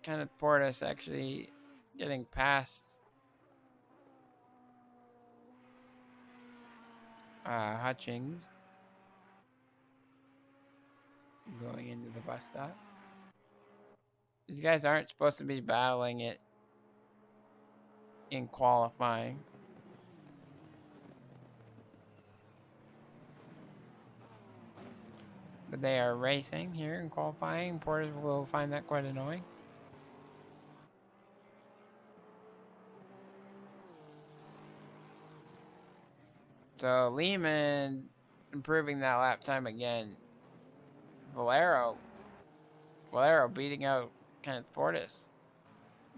B: Kenneth Portis actually getting past Hutchings. Going into the bus stop. These guys aren't supposed to be battling it in qualifying. But they are racing here in qualifying. Portis will find that quite annoying. So Lehman improving that lap time again. Valero beating out Kenneth Portis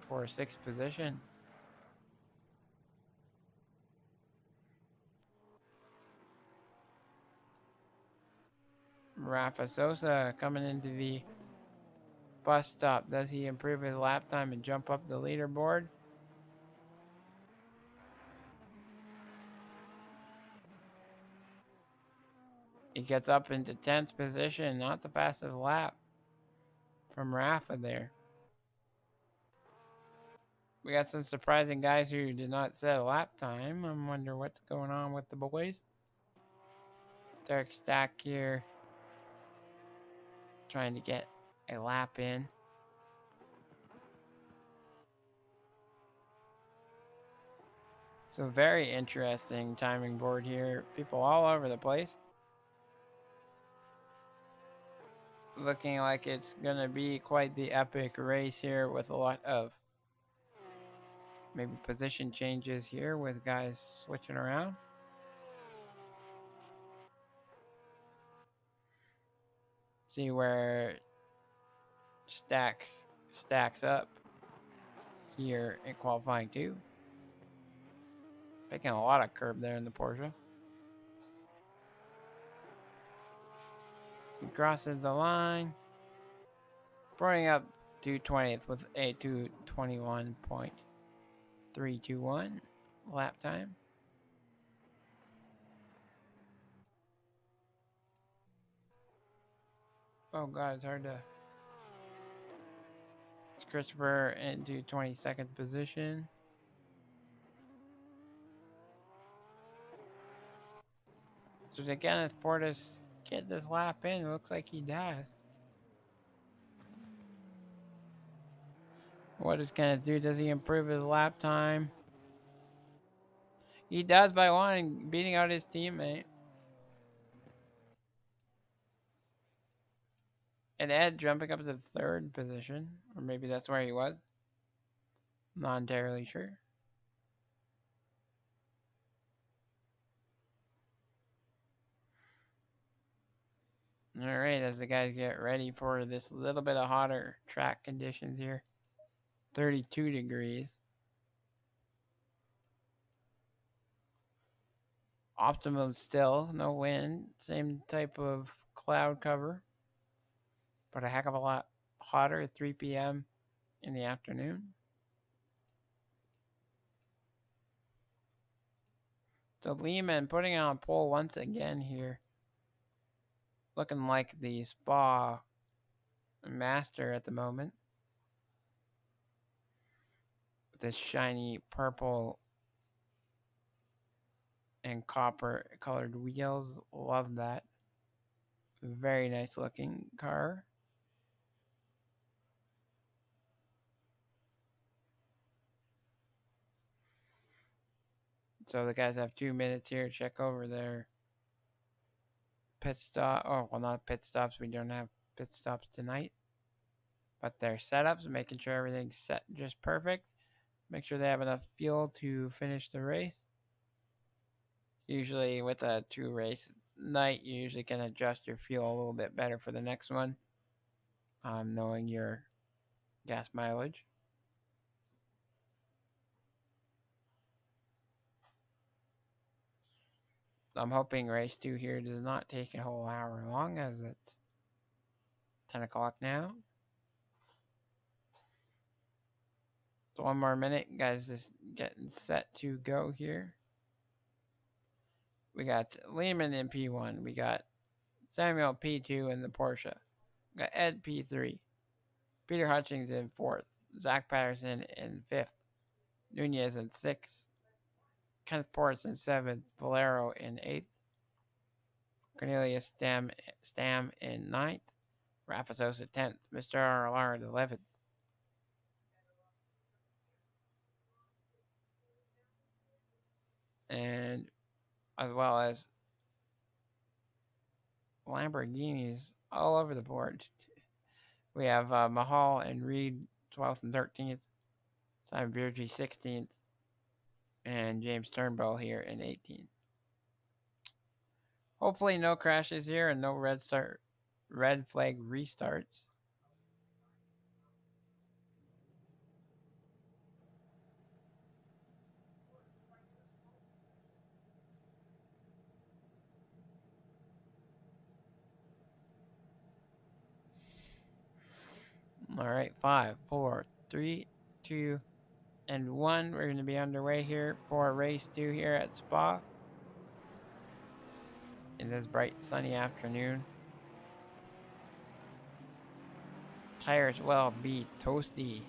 B: for 6th position. Rafa Sosa coming into the bus stop. Does he improve his lap time and jump up the leaderboard? He gets up into 10th position. Not the fastest lap from Rafa there. We got some surprising guys who did not set a lap time. I wonder what's going on with the boys. Derek Stack here trying to get a lap in. So very interesting timing board here. People all over the place. Looking like it's going to be quite the epic race here with a lot of maybe position changes here with guys switching around. See where stacks up here in qualifying 2. Taking a lot of curb there in the Porsche. He crosses the line. Boarding up to 20th with a 2:21.321 lap time. Oh god, it's hard to... It's Christopher into 22nd position. So did Kenneth Portis get this lap in? It looks like he does. What does Kenneth do? Does he improve his lap time? He does by one, beating out his teammate. And Ed jumping up to the third position, or maybe that's where he was. Not entirely sure. All right, as the guys get ready for this little bit of hotter track conditions here, 32 degrees. Optimum still, no wind, same type of cloud cover, but a heck of a lot hotter at 3 p.m. in the afternoon. So Lehman putting on pole once again here. Looking like the Spa master at the moment. With this shiny purple and copper colored wheels. Love that. Very nice looking car. So the guys have 2 minutes here to check over their pit stop. Oh, well, not pit stops. We don't have pit stops tonight. But their setups, making sure everything's set just perfect. Make sure they have enough fuel to finish the race. Usually with a 2-race night, you usually can adjust your fuel a little bit better for the next one. Knowing your gas mileage. I'm hoping race 2 here does not take a whole hour long, as it's 10 o'clock now. So 1 more minute, guys, just getting set to go here. We got Lehman in P1. We got Samuel P2 in the Porsche. We got Ed P3. Peter Hutchings in 4th. Zach Patterson in 5th. Nunez in 6th. Kenneth Ports in 7th. Valero in 8th. Cornelius Stam in 9th. Rafa Sosa 10th. Mr. Allard 11th. And as well as Lamborghinis all over the board. We have Mahal and Reed 12th and 13th. Simon Beardsley 16th. And James Turnbull here in 18th. Hopefully no crashes here and no red flag restarts. All right, 5, 4, 3, 2, and 1. We're going to be underway here for race 2 here at Spa in this bright sunny afternoon. Tires will be toasty.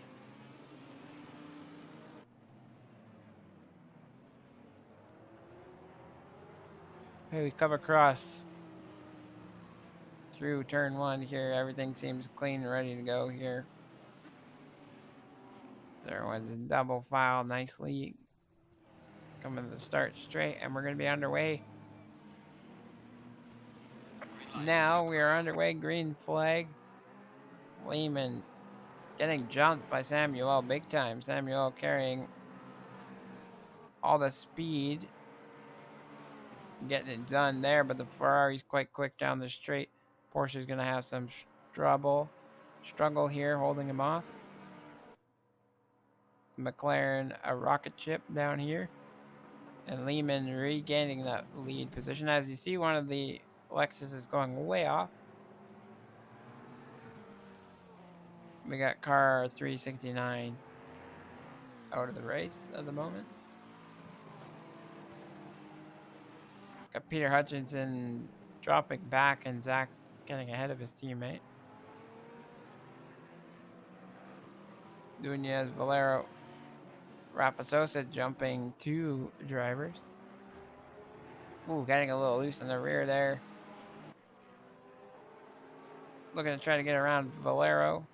B: Hey, we come across through turn 1 here. Everything seems clean and ready to go here. There was a double file nicely. Coming to the start straight, and we're going to be underway. Now we are underway. Green flag. Lehman getting jumped by Samuel big time. Samuel carrying all the speed. Getting it done there, but the Ferrari's quite quick down the straight. Porsche's going to have some struggle here holding him off. McLaren a rocket ship down here. And Lehman regaining that lead position. As you see, one of the Lexus is going way off. We got car 369 out of the race at the moment. Got Peter Hutchinson dropping back and Zach getting ahead of his teammate. Nunez, Valero, Rafa Sosa jumping 2 drivers. Ooh, getting a little loose in the rear there. Looking to try to get around Valero.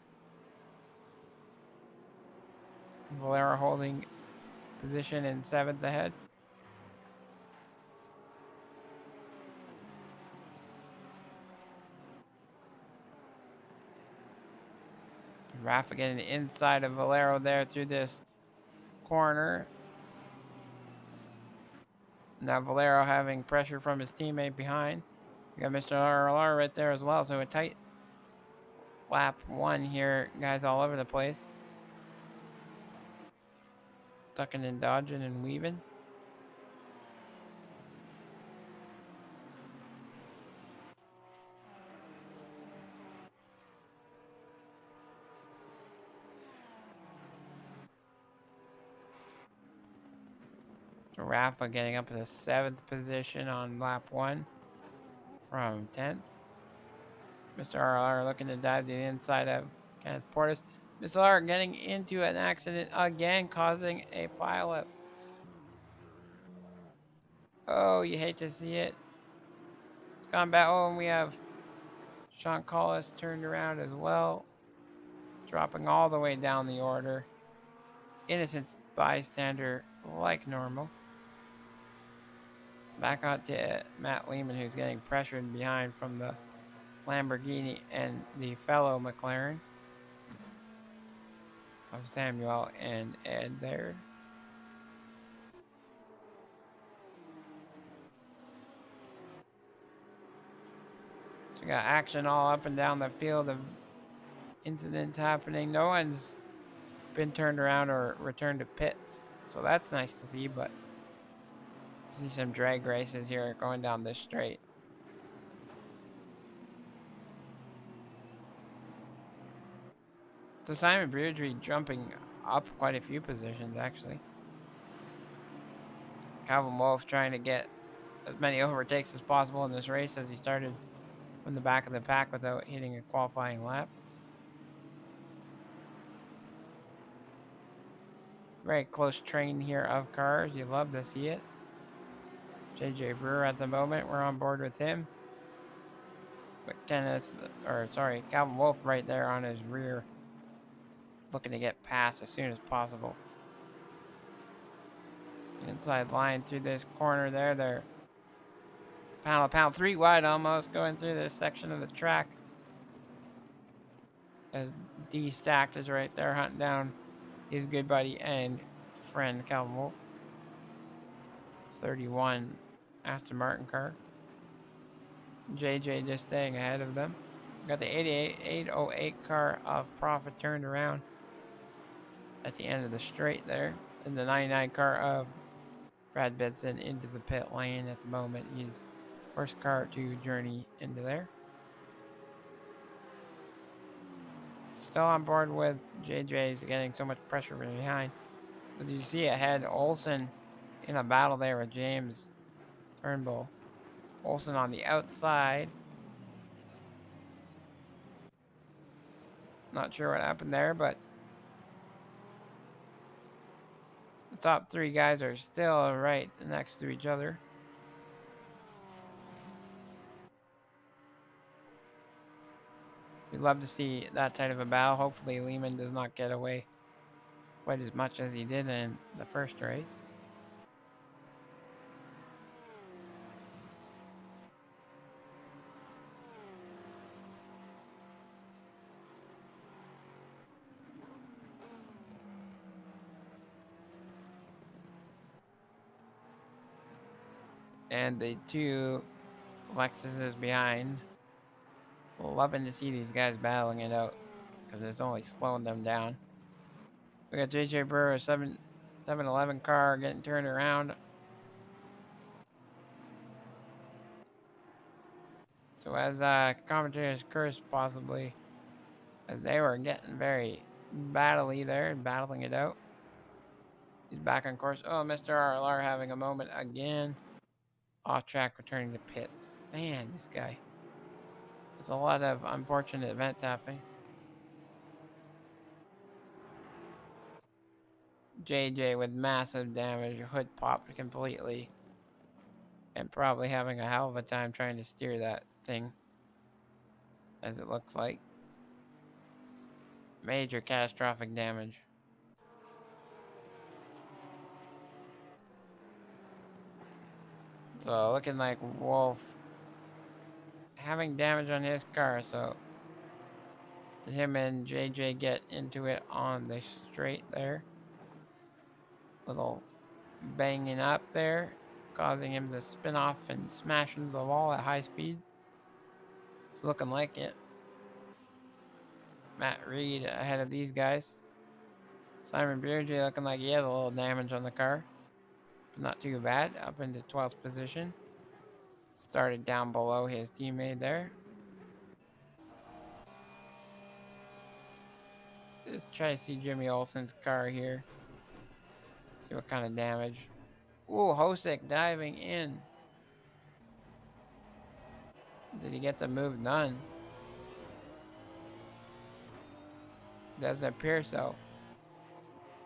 B: Valero holding position in 7th ahead. Rafa getting the inside of Valero there through this corner. Now Valero having pressure from his teammate behind. We got Mr. RLR right there as well. So a tight lap one here. Guys all over the place. Ducking and dodging and weaving. So Rafa getting up to the 7th position on lap 1 from 10th. Mr. RR looking to dive to the inside of Kenneth Portis. Mr. R getting into an accident again, causing a pileup. Oh, you hate to see it. It's gone back. Oh, and we have Sean Collis turned around as well, dropping all the way down the order. Innocent bystander like normal. Back on to Matt Lehman, who's getting pressured behind from the Lamborghini and the fellow McLaren of Samuel and Ed there. So we got action all up and down the field of incidents happening. No one's been turned around or returned to pits, so that's nice to see. But see some drag races here going down this straight. So Simon Beardry jumping up quite a few positions actually. Calvin Wolf trying to get as many overtakes as possible in this race as he started from the back of the pack without hitting a qualifying lap. Very close train here of cars. You love to see it. JJ Brewer at the moment. We're on board with him. But Calvin Wolf right there on his rear. Looking to get past as soon as possible. Inside line through this corner there. They're pound 3 wide almost going through this section of the track. As D Stacked is right there hunting down his good buddy and friend Calvin Wolf. 31 Aston Martin car. JJ just staying ahead of them. Got the 808 car of Profit turned around at the end of the straight there. And the 99 car of Brad Benson into the pit lane at the moment. He's first car to journey into there. Still on board with JJ's getting so much pressure from behind. As you see ahead, Olsen in a battle there with James Turnbull. Olsen on the outside. Not sure what happened there, but the top 3 guys are still right next to each other. We'd love to see that type of a battle. Hopefully Lehman does not get away quite as much as he did in the first race. And the 2 Lexuses behind. Loving to see these guys battling it out because it's only slowing them down. We got JJ Brewer, 711 car getting turned around. So as commentators cursed possibly as they were getting very battly there and battling it out. He's back on course. Oh, Mr. RLR having a moment again. Off track, returning to pits. Man, this guy. There's a lot of unfortunate events happening. JJ with massive damage. Hood popped completely. And probably having a hell of a time trying to steer that thing. As it looks like. Major catastrophic damage. So looking like Wolf having damage on his car, so Him and JJ get into it on the straight there. Little banging up there, causing him to spin off and smash into the wall at high speed. It's looking like it. Matt Reed ahead of these guys. Simon Beerjay looking like he has a little damage on the car. But not too bad. Up into 12th position. Started down below his teammate there. Just try to see Jimmy Olsen's car here. See what kind of damage. Ooh, Hosek diving in. Did he get the move done? Doesn't appear so.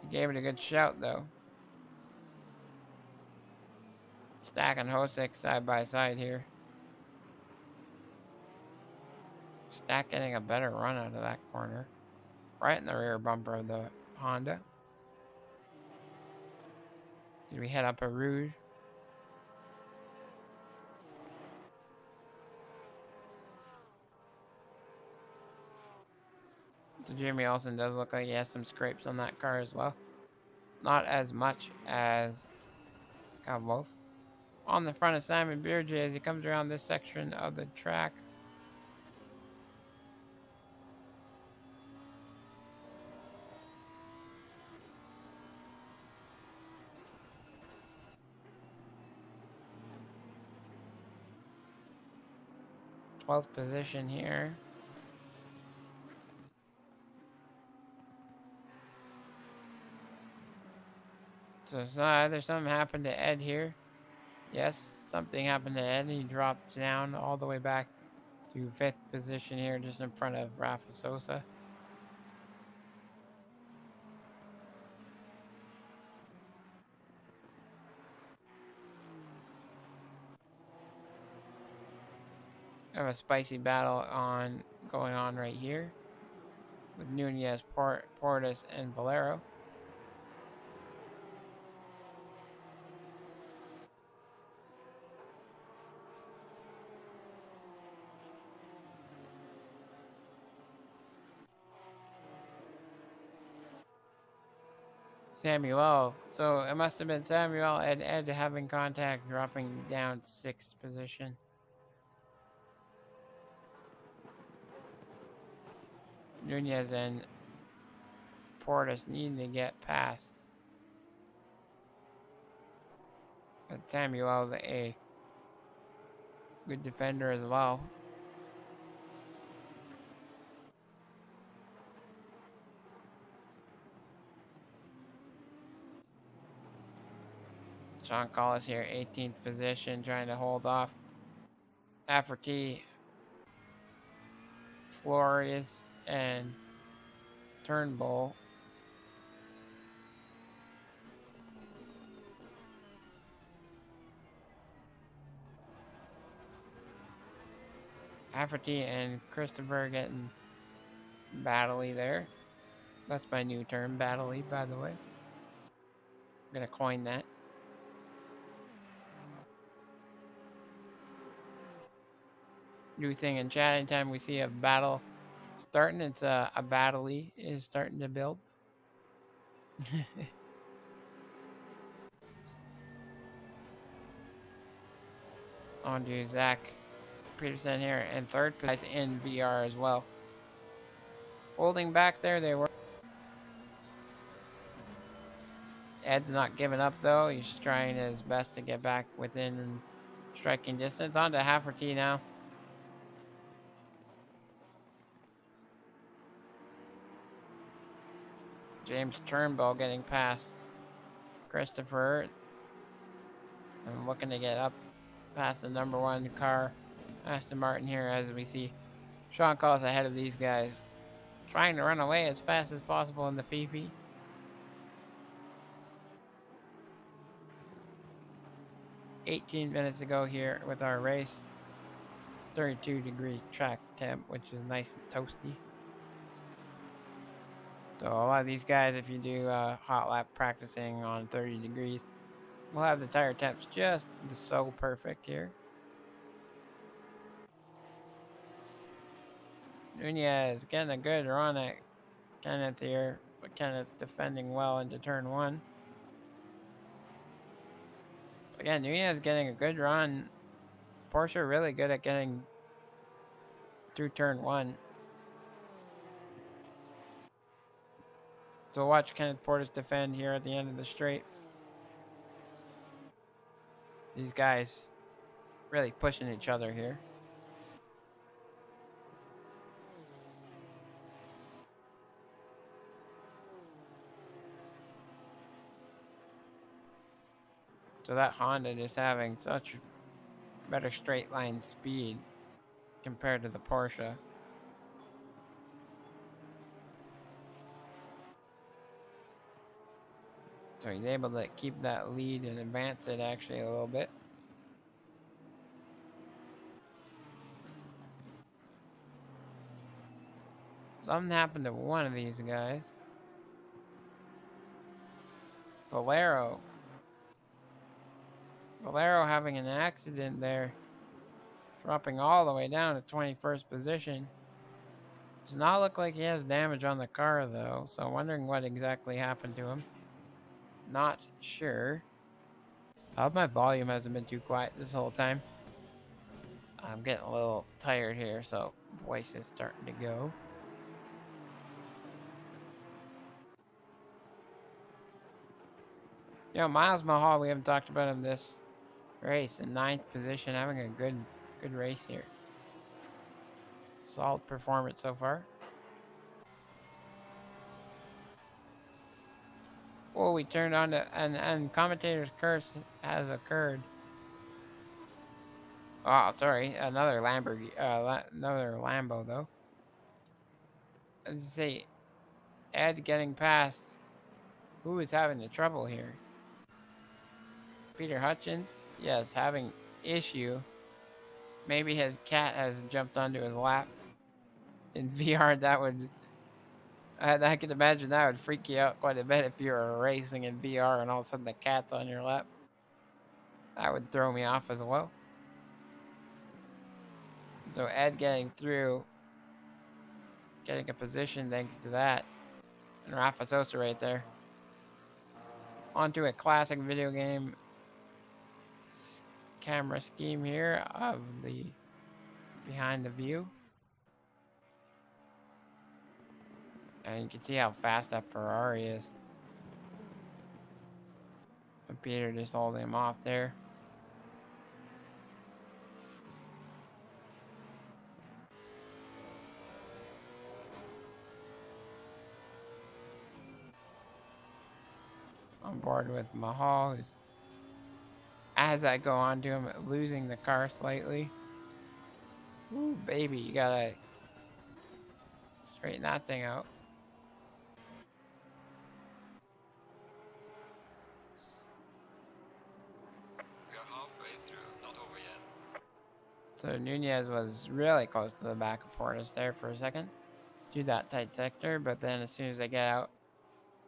B: He gave it a good shout though. Stack and Hosek side by side here. Stack getting a better run out of that corner. Right in the rear bumper of the Honda. Did we head up a Rouge? So Jimmy Olsen does look like he has some scrapes on that car as well. Not as much as Kyle Wolf. On the front of Simon Beerjay as he comes around this section of the track. Twelfth position here. So either something happened to Ed here. Yes, something happened to Ed. He dropped down all the way back to 5th position here, just in front of Rafa Sosa. Have a spicy battle going on right here with Nunez, Portis, and Valero. Samuel. So it must have been Samuel and Ed having contact, dropping down 6th position. Nunez and Portis need to get past. But Samuel's a good defender as well. Sean Collis here, 18th position, trying to hold off Afferty, Flores, and Turnbull. Afferty and Christopher getting battly there. That's my new term, battly, by the way. I'm gonna coin that. New thing in chat, anytime we see a battle starting, it's a battly is starting to build. On to Zach Peterson here in 3rd place in VR as well. Holding back there, they were. Ed's not giving up though. He's trying his best to get back within striking distance. On to Hafferty now. James Turnbull getting past Christopher. I'm looking to get up past the number 1 car, Aston Martin here, as we see Sean Collis ahead of these guys. Trying to run away as fast as possible in the Fifi. $18 minutes to go here with our race. 32-degree track temp, which is nice and toasty. So a lot of these guys, if you do hot lap practicing on 30 degrees, will have the tire temps just so perfect here. Nunez getting a good run at Kenneth here, but Kenneth defending well into turn 1. Again, Nunez getting a good run. Porsche really good at getting through turn 1. So watch Kenneth Portis defend here at the end of the straight. These guys really pushing each other here. So that Honda just having such better straight line speed compared to the Porsche. So he's able to keep that lead and advance it actually a little bit. Something happened to one of these guys. Valero having an accident there. Dropping all the way down to 21st position. Does not look like he has damage on the car though, so I'm wondering what exactly happened to him. Not sure. I hope my volume hasn't been too quiet this whole time. I'm getting a little tired here, so voice is starting to go. You know, Miles Mahal, we haven't talked about him this race. In 9th position, having a good race here. Solid performance so far. Oh, we turned on to, and commentator's curse has occurred. Oh, sorry, another Lamborghini, another Lambo though. Let's see, Ed getting past. Who is having the trouble here? Peter Hutchins, yes, having issue. Maybe his cat has jumped onto his lap. In VR, that would, I could imagine that would freak you out quite a bit if you were racing in VR and all of a sudden the cat's on your lap. That would throw me off as well. So Ed getting through, getting a position thanks to that. And Rafa Sosa right there. Onto a classic video game camera scheme here of the behind the view. And you can see how fast that Ferrari is. And Peter just holding him off there. On board with Mahal, who's, as I go on to him, losing the car slightly. Ooh, baby, you gotta straighten that thing out.
A: We are halfway through, not over yet.
B: So Nunez was really close to the back of Portis there for a second. To that tight sector, but then as soon as they get out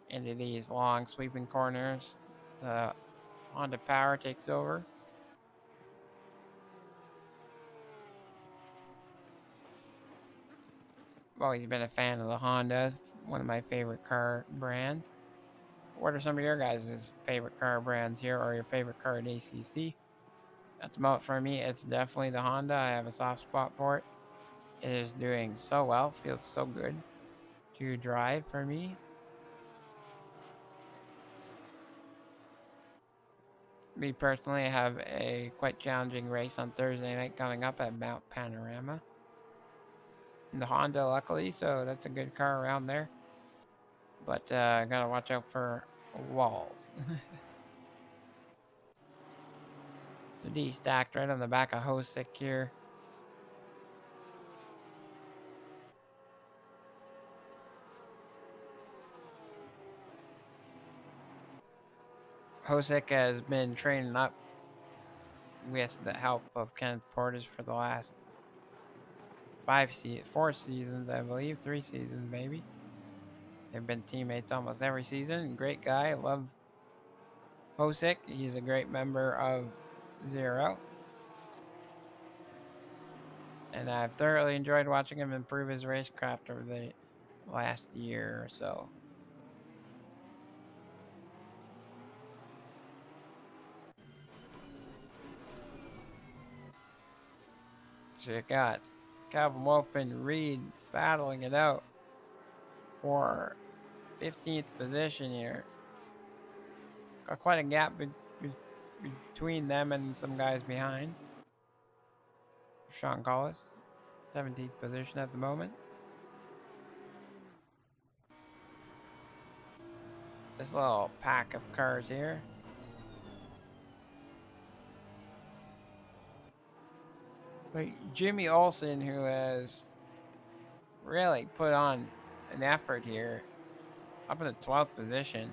B: into these long sweeping corners, the Honda power takes over. I've always been a fan of the Honda, one of my favorite car brands. What are some of your guys' favorite car brands here, or your favorite car at ACC? At the moment, for me, it's definitely the Honda. I have a soft spot for it. It is doing so well, feels so good to drive for me. Me personally, I have a quite challenging race on Thursday night coming up at Mount Panorama. In the Honda, luckily, so that's a good car around there. But gotta watch out for walls. So D stacked right on the back of Hosick here. Hosick has been training up with the help of Kenneth Portis for the last 4 seasons, I believe, 3 seasons maybe. They've been teammates almost every season. Great guy, love Hosick. He's a great member of Zero. And I've thoroughly enjoyed watching him improve his racecraft over the last year or so. So you got Calvin Wolf and Reed battling it out for 15th position here. Got quite a gap between them and some guys behind. Sean Collis, 17th position at the moment. This little pack of cars here. Like Jimmy Olsen, who has really put on an effort here, up in the 12th position.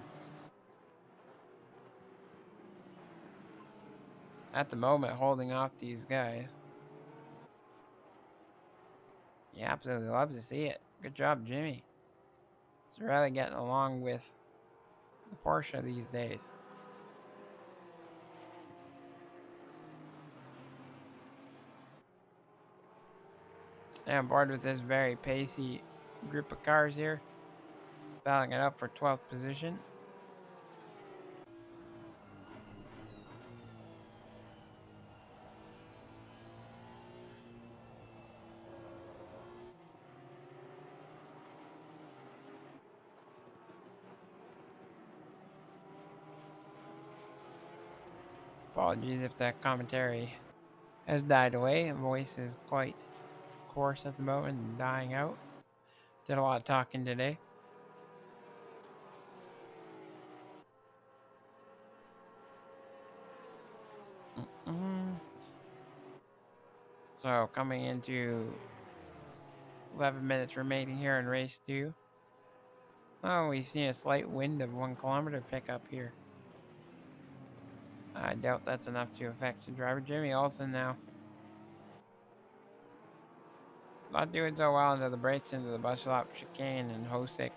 B: At the moment, holding off these guys. You absolutely love to see it. Good job, Jimmy. He's really getting along with the Porsche these days. Stay on board with this very pacey group of cars here. Battling it up for 12th position. Apologies if that commentary has died away. The voice is quite coarse at the moment and dying out. Did a lot of talking today. So coming into 11 minutes remaining here in race 2. Oh, we've seen a slight wind of 1 kilometer pickup here. I doubt that's enough to affect the driver. Jimmy Olsen now. Not doing so well into the brakes into the bus stop chicane, and Hosick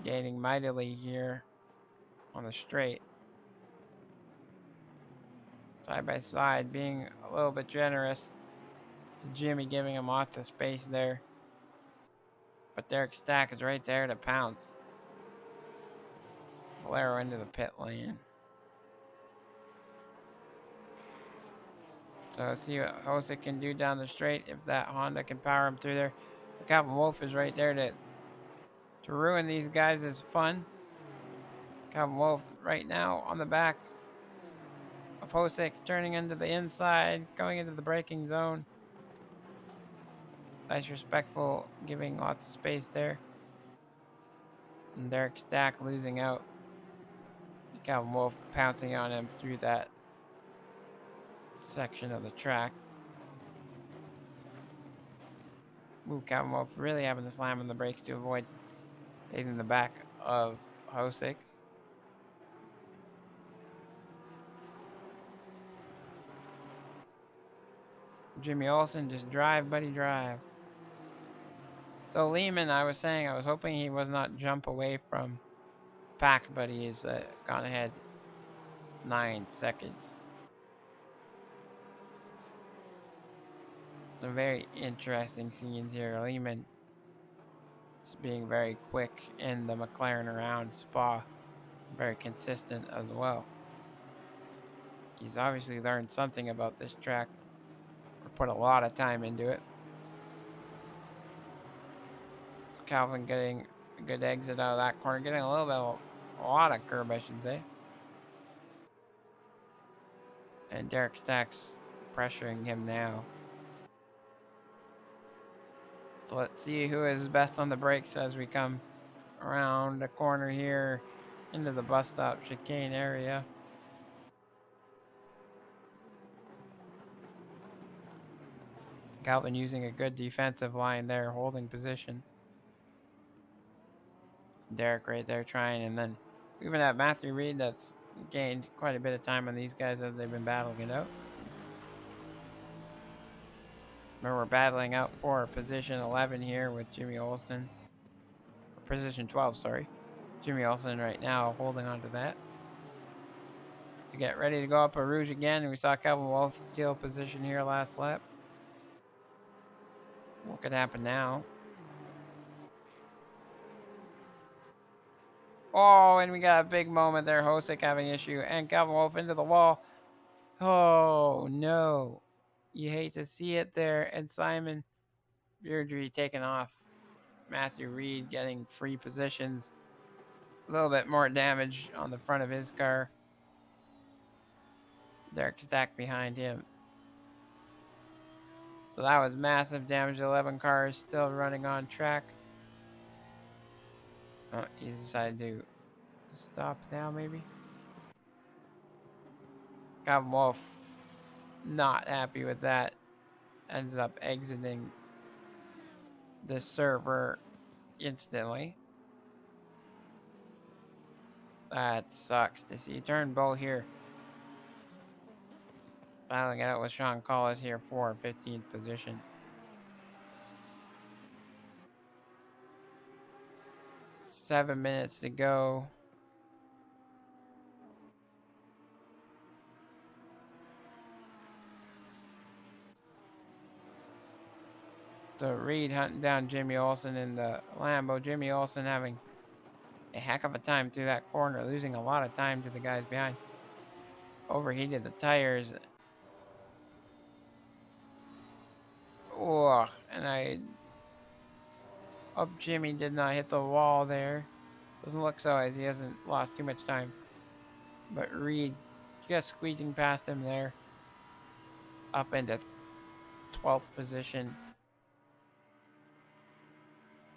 B: gaining mightily here on the straight. Side by side, being a little bit generous to Jimmy, giving him lots of space there. But Derek Stack is right there to pounce. Valero into the pit lane. So see what Hosick can do down the straight, if that Honda can power him through there. Calvin Wolf is right there to ruin these guys' fun. Calvin Wolf right now on the back of Hosick, turning into the inside, going into the braking zone. Nice respectful, giving lots of space there. And Derek Stack losing out. Calvin Wolf pouncing on him through that section of the track. Ooh, Calvin Wolf really having to slam on the brakes to avoid hitting the back of Hosick. Jimmy Olsen, just drive, buddy, drive. So Lehman, I was saying, I was hoping he was not jump away from pack, but he's gone ahead 9 seconds. Some very interesting scenes here. Lehman is being very quick in the McLaren around Spa. Very consistent as well. He's obviously learned something about this track, or put a lot of time into it. Calvin getting a good exit out of that corner, getting a lot of curb, I should say. And Derek Stack's pressuring him now. So let's see who is best on the brakes as we come around the corner here into the bus stop chicane area. Calvin using a good defensive line there, holding position. Derek right there trying, and then we even have Matthew Reed that's gained quite a bit of time on these guys as they've been battling it out. Remember, we're battling out for position 11 here with Jimmy Olsen. Or position 12, sorry. Jimmy Olsen right now holding on to that. To get ready to go up a Rouge again. We saw Calvin Wolf steal position here last lap. What could happen now? Oh, and we got a big moment there. Hosick having issue, and Calvin Wolf into the wall. Oh, no. You hate to see it there. And Simon Beardry taking off. Matthew Reed getting free positions. A little bit more damage on the front of his car. Derek Stack behind him. So that was massive damage. 11 cars still running on track. Oh, he decided to stop now, maybe. Calvin Wolf not happy with that. Ends up exiting the server instantly. That sucks to see. Turnbull here. Battling it out with Sean Collis here for 15th position. Seven minutes to go. So Reed hunting down Jimmy Olsen in the Lambo. Jimmy Olsen having a heck of a time through that corner, losing a lot of time to the guys behind. Overheated the tires. Oh, and I hope Jimmy did not hit the wall there. Doesn't look so, as he hasn't lost too much time. But Reed just squeezing past him there. Up into 12th position.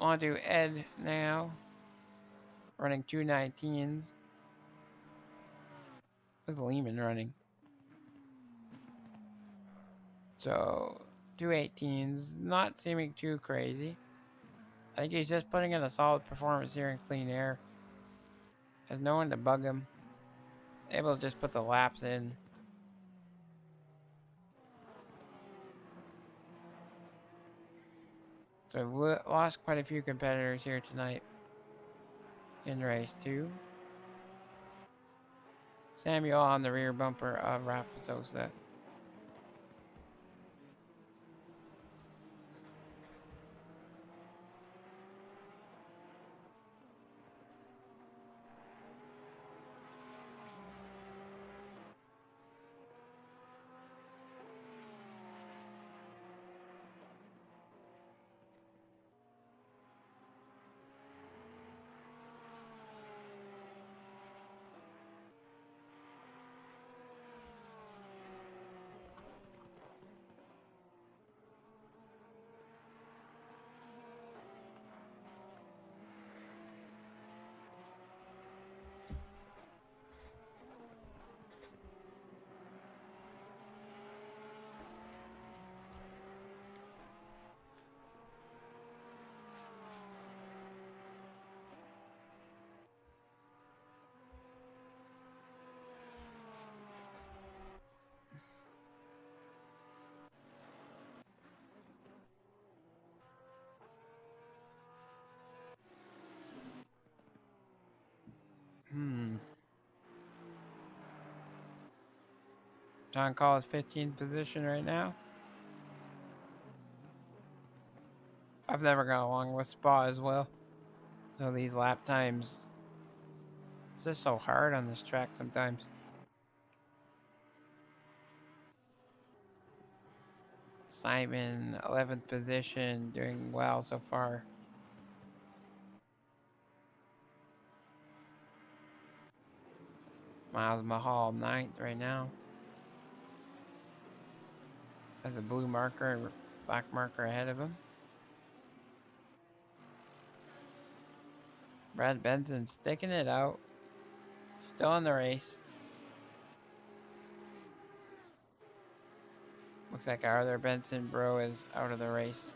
B: On to Ed now. Running 219s. Who's Lehman running? So 218s. Not seeming too crazy. I think he's just putting in a solid performance here in clean air. Has no one to bug him. Able to just put the laps in. So we've lost quite a few competitors here tonight in race 2. Samuel on the rear bumper of Rafa Sosa. John Call is 15th position right now. I've never gone along with Spa as well. So these lap times, it's just so hard on this track sometimes. Simon, 11th position, doing well so far. Miles Mahal, 9th right now. Has a blue marker, black marker ahead of him. Brad Benson sticking it out. Still in the race. Looks like our other Benson bro is out of the race.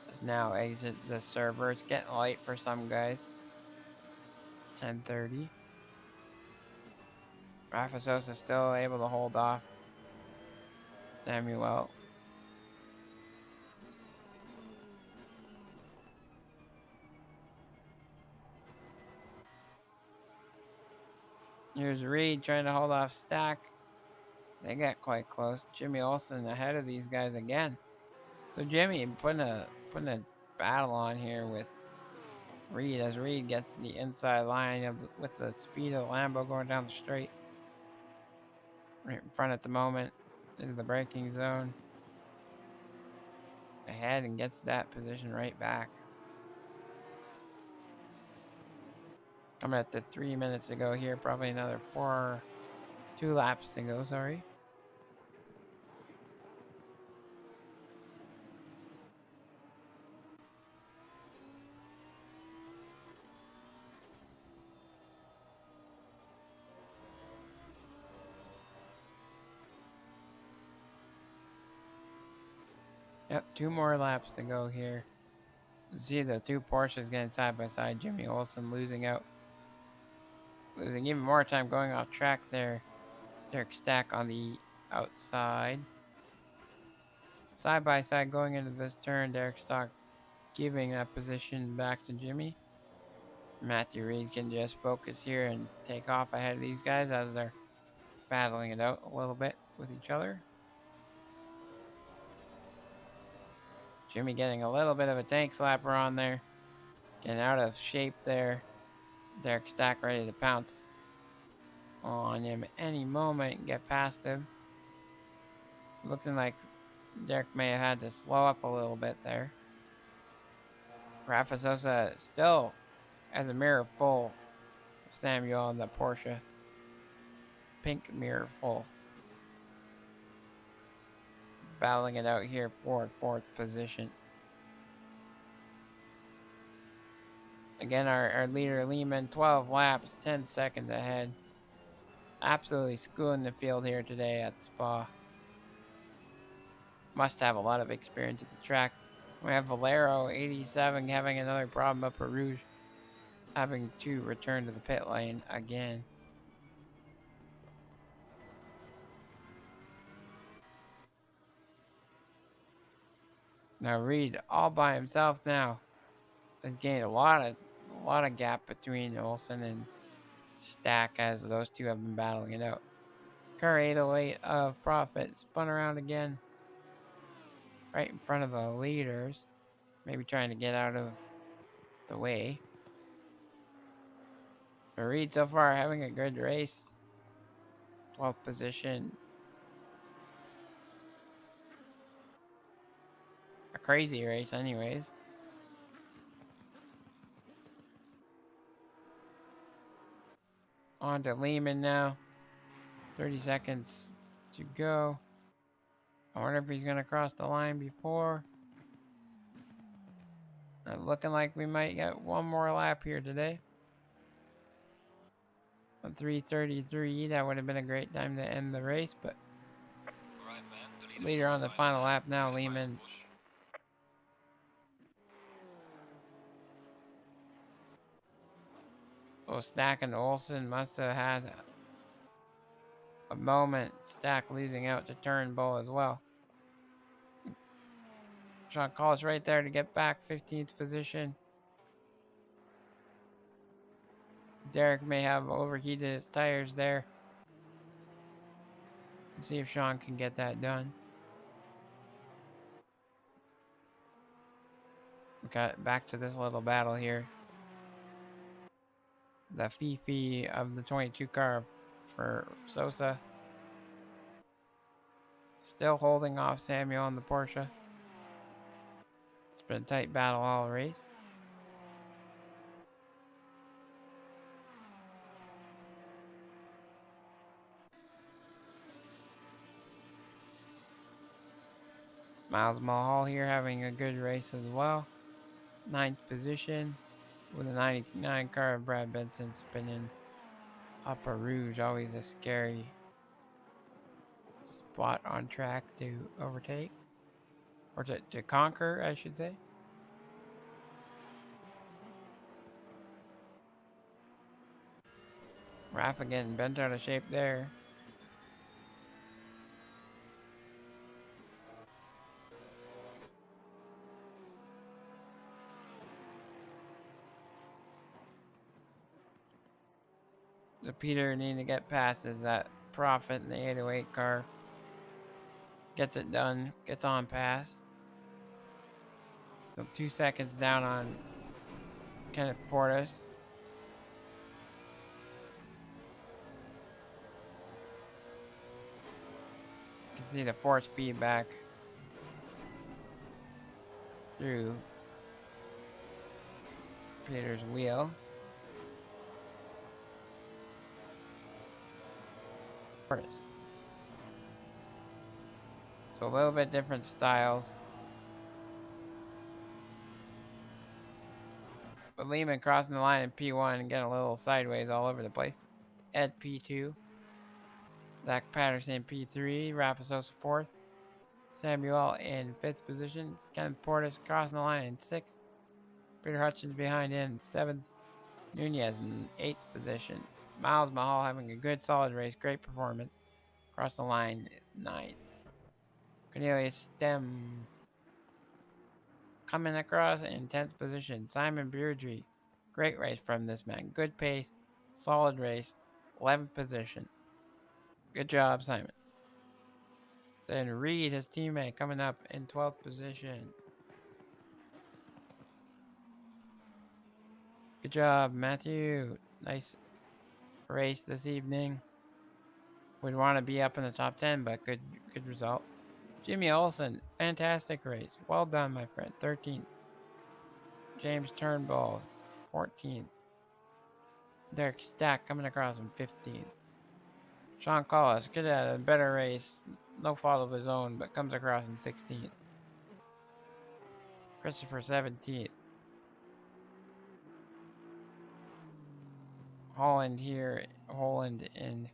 B: Has now exit the server. It's getting late for some guys. 10:30. Rafa Sosa still able to hold off Samuel. Here's Reed trying to hold off Stack. They got quite close. Jimmy Olsen ahead of these guys again. So Jimmy putting a battle on here with Reed as Reed gets the inside line with the speed of the Lambo going down the straight. Right in front at the moment, into the braking zone. Ahead and gets that position right back. Coming at the 3 minutes to go here, probably another 2 laps to go, sorry. Yep, 2 more laps to go here. See the 2 Porsches getting side by side. Jimmy Olsen losing even more time going off track there. Derek Stack on the outside. Side by side going into this turn. Derek Stack giving that position back to Jimmy. Matthew Reed can just focus here and take off ahead of these guys as they're battling it out a little bit with each other. Jimmy getting a little bit of a tank slapper on there. Getting out of shape there. Derek Stack ready to pounce on him any moment and get past him. Looking like Derek may have had to slow up a little bit there. Rafa Sosa still has a mirror full of Samuel in the Porsche. Pink mirror full. Battling it out here for 4th position. Again, our leader Lehman, 12 laps, 10 seconds ahead. Absolutely schooling the field here today at Spa. Must have a lot of experience at the track. We have Valero, 87, having another problem up at Rouge. Having to return to the pit lane again. Now Reed all by himself now has gained a lot of gap between Olsen and Stack as those two have been battling it out. Car 808 of Profit spun around again right in front of the leaders. Maybe trying to get out of the way. But Reed so far having a good race. 12th position. A crazy race anyways. On to Lehman now. 30 seconds to go. I wonder if he's going to cross the line before. Looking like we might get one more lap here today. A 3:33, that would have been a great time to end the race, but leader on the final lap now, Lehman. Oh, Stack and Olsen must have had a moment. Stack losing out to Turnbull as well. Sean Collis right there to get back, 15th position. Derek may have overheated his tires there. Let's see if Sean can get that done. Got back to this little battle here. The Fifi of the 22 car for Sosa. Still holding off Samuel in the Porsche. It's been a tight battle all race. Miles Mulhall here having a good race as well. 9th position with a 99 car of Brad Benson spinning up a Rouge. Always a scary spot on track to overtake. Or to conquer, I should say. Rafa getting bent out of shape there. So Peter needing to get past is that Profit in the 808 car. Gets it done. Gets on past. So 2 seconds down on Kenneth Portis. You can see the 4-speed back through Peter's wheel. Portis. So a little bit different styles. But Lehman crossing the line in P1 and getting a little sideways all over the place. Ed P2. Zach Patterson P3. Rapasosa 4th. Samuel in 5th position. Kenneth Portis crossing the line in 6th. Peter Hutchins behind in 7th. Nunez in 8th position. Miles Mahal having a good solid race. Great performance. Across the line 9th. Cornelius Stem coming across in 10th position. Simon Beardry. Great race from this man. Good pace. Solid race. 11th position. Good job, Simon. Then Reed, his teammate, coming up in 12th position. Good job, Matthew. Nice race this evening. Would want to be up in the top 10, but good result. Jimmy Olsen, fantastic race. Well done, my friend. 13th. James Turnbull, 14th. Derek Stack coming across in 15th. Sean Collis, good at a better race. No fault of his own, but comes across in 16th. Christopher, 17th. Holland in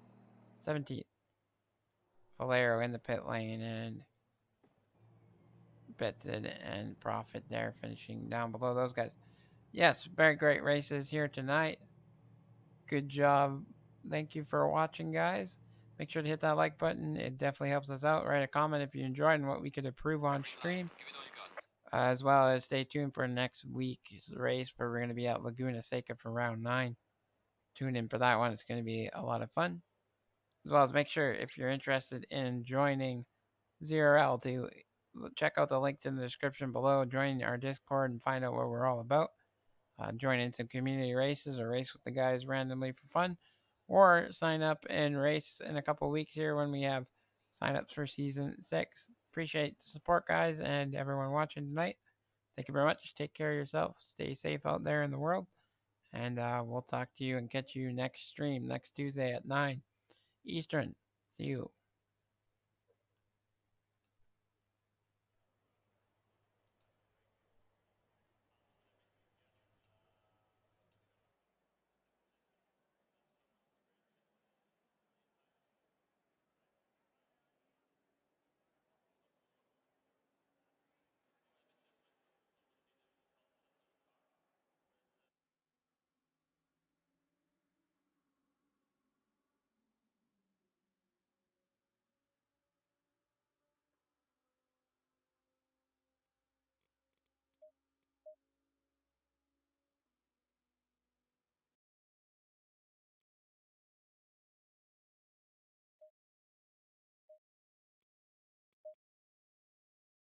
B: 17th. Valero in the pit lane, and Betted and Profit there finishing down below those guys. Yes, very great races here tonight. Good job. Thank you for watching, guys. Make sure to hit that like button. It definitely helps us out. Write a comment if you enjoyed and what we could improve on stream. As well as stay tuned for next week's race where we're going to be at Laguna Seca for round 9. Tune in for that one. It's going to be a lot of fun. As well as make sure if you're interested in joining ZRL to check out the links in the description below. Join our Discord and find out what we're all about. Join in some community races or race with the guys randomly for fun. Or sign up and race in a couple weeks here when we have sign-ups for Season 6. Appreciate the support, guys, and everyone watching tonight. Thank you very much. Take care of yourself. Stay safe out there in the world. And we'll talk to you and catch you next stream next Tuesday at 9 Eastern. See you.